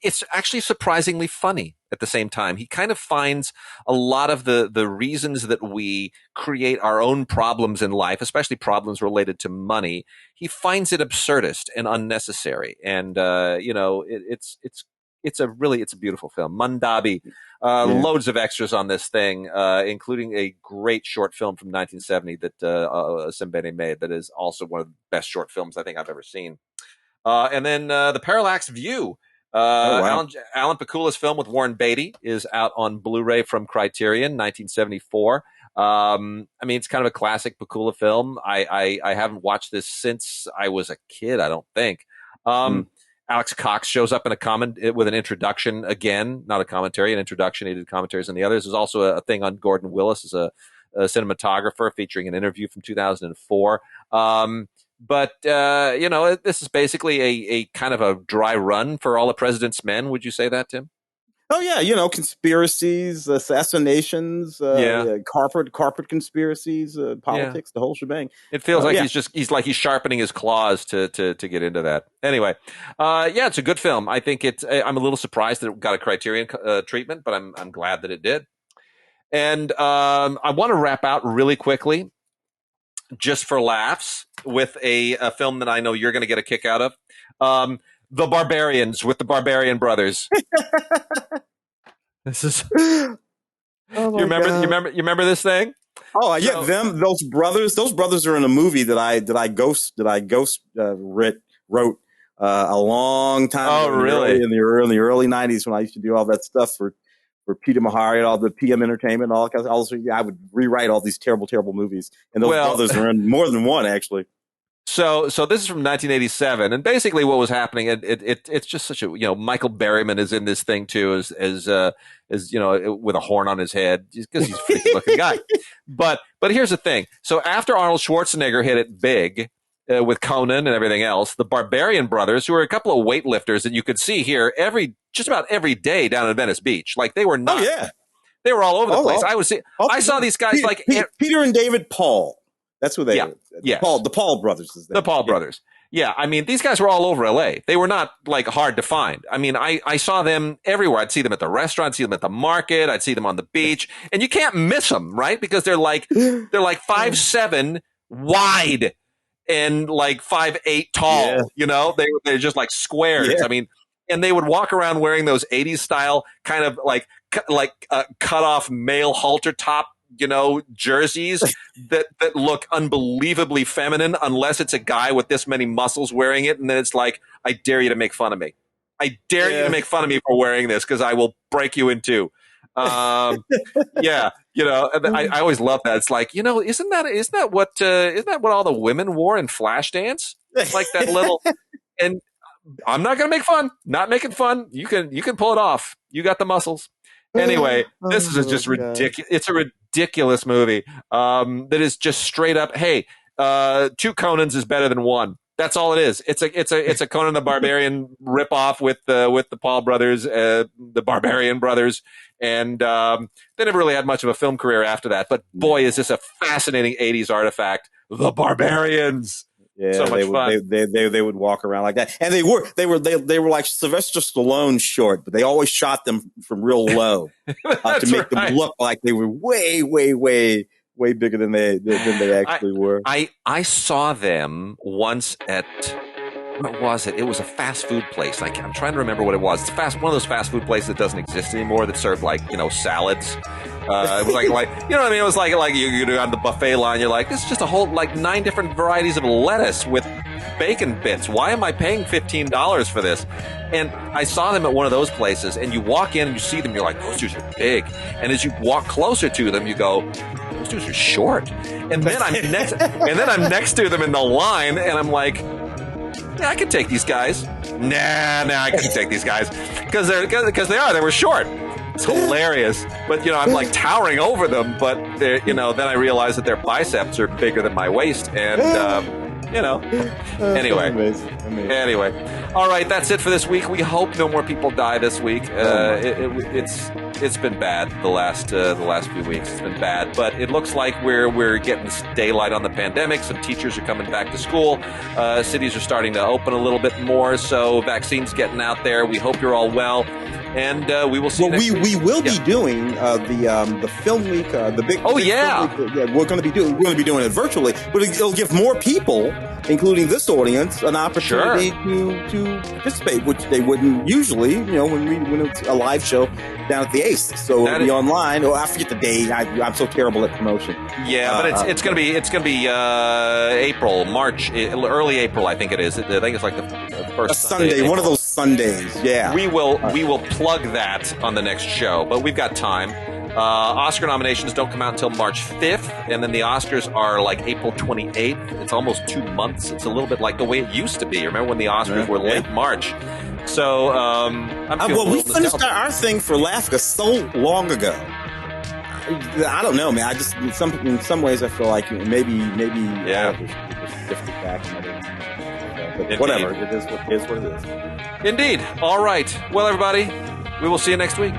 it's actually surprisingly funny at the same time. He kind of finds a lot of the reasons that we create our own problems in life, especially problems related to money. He finds it absurdist and unnecessary. And, it's a beautiful film. Mandabi, loads of extras on this thing, including a great short film from 1970 that Simbeni made that is also one of the best short films I think I've ever seen. And then The Parallax View. Alan Pakula's film with Warren Beatty is out on Blu-ray from Criterion, 1974. It's kind of a classic Pakula film. I haven't watched this since I was a kid, I don't think. Alex Cox shows up in a comment with an introduction again, not a commentary, an introduction. He did commentaries on the others. There's also a thing on Gordon Willis as a cinematographer featuring an interview from 2004. But this is basically a kind of a dry run for All the President's Men. Would you say that, Tim? Oh yeah, conspiracies, assassinations, corporate conspiracies, politics, the whole shebang. It feels like he's sharpening his claws to get into that. Anyway, it's a good film. I think I'm a little surprised that it got a Criterion treatment, but I'm glad that it did. And I want to wrap out really quickly, just for laughs, with a film that I know you're going to get a kick out of. The Barbarians with the Barbarian Brothers. This is. You remember this thing? Oh yeah, those brothers are in a movie that I ghost wrote a long time ago. Oh really? In the early 90s when I used to do all that stuff for Peter Mahari and all the PM Entertainment and all that. Also, I would rewrite all these terrible movies, and those brothers are in more than one actually. So this is from 1987, and basically what was happening, it's just such a, Michael Berryman is in this thing too, as with a horn on his head, because he's a freaky looking guy. But here's the thing. So after Arnold Schwarzenegger hit it big with Conan and everything else, the Barbarian Brothers, who are a couple of weightlifters that you could see here just about every day down in Venice Beach, like they were not. Oh yeah, they were all over the place. I saw these guys Peter and David Paul. That's who they are. Yes. The Paul brothers. The Paul brothers. Yeah, these guys were all over LA. They were not like hard to find. I saw them everywhere. I'd see them at the restaurant, see them at the market, I'd see them on the beach, and you can't miss them, right? Because they're like 5'7" wide and like 5'8" tall. Yeah. They're just like squares. Yeah. And they would walk around wearing those 80s style kind of like cut off male halter top, jerseys that look unbelievably feminine, unless it's a guy with this many muscles wearing it. And then it's like, I dare you to make fun of me. I dare you to make fun of me for wearing this, because I will break you in two. I always love that. It's like, isn't that what all the women wore in Flashdance? Like that little, and I'm not going to make fun, not making fun. You can pull it off. You got the muscles. Anyway, this is just ridiculous. It's a ridiculous movie that is just straight up, hey, two Conans is better than one. That's all it is. It's a Conan the Barbarian ripoff with the Paul brothers, the Barbarian Brothers, and they never really had much of a film career after that. But boy, is this a fascinating '80s artifact. The Barbarians. Yeah, so much fun. They would walk around like that, and they were like Sylvester Stallone short, but they always shot them from real low to make them look like they were way bigger than they actually were. I saw them once at, what was it? It was a fast food place. I'm trying to remember what it was. It's one of those fast food places that doesn't exist anymore that served salads. It was like you know what I mean? It was like you go on the buffet line. You're like, this is just a whole 9 different varieties of lettuce with bacon bits. Why am I paying $15 for this? And I saw them at one of those places, and you walk in and you see them. You're like, those dudes are big. And as you walk closer to them, you go, those dudes are short. And then I'm next to them in the line, and I'm like, yeah, I can take these guys. Nah, I can take these guys because they were short. It's hilarious, but I'm like towering over them. But then I realize that their biceps are bigger than my waist, and Anyway, amazing. Anyway, all right, that's it for this week. We hope no more people die this week. It's been bad the last few weeks. It's been bad, but it looks like we're getting daylight on the pandemic. Some teachers are coming back to school. Cities are starting to open a little bit more, so vaccines getting out there. We hope you're all well. And we will see. Well, we will be doing the film week, the big. Oh big yeah, film week. We're going to be doing it virtually, but it'll give more people, including this audience, an opportunity to participate, which they wouldn't usually. When it's a live show down at the Ace, so it'll be online. Oh, I forget the date. I'm so terrible at promotion. Yeah, but it's going to be April, March, early April. I think it is. I think it's like the first Sunday, one of those Sundays. Yeah, we will plug that on the next show, but we've got time. Oscar nominations don't come out until March 5th, and then the Oscars are like April 28th. It's almost 2 months. It's a little bit like the way it used to be. Remember when the Oscars were late March? So, we finished our thing for Laughter so long ago. I don't know, man. I just in some ways I feel like maybe drifted back. But whatever, it is what it is. Indeed. All right. Well, everybody, we will see you next week.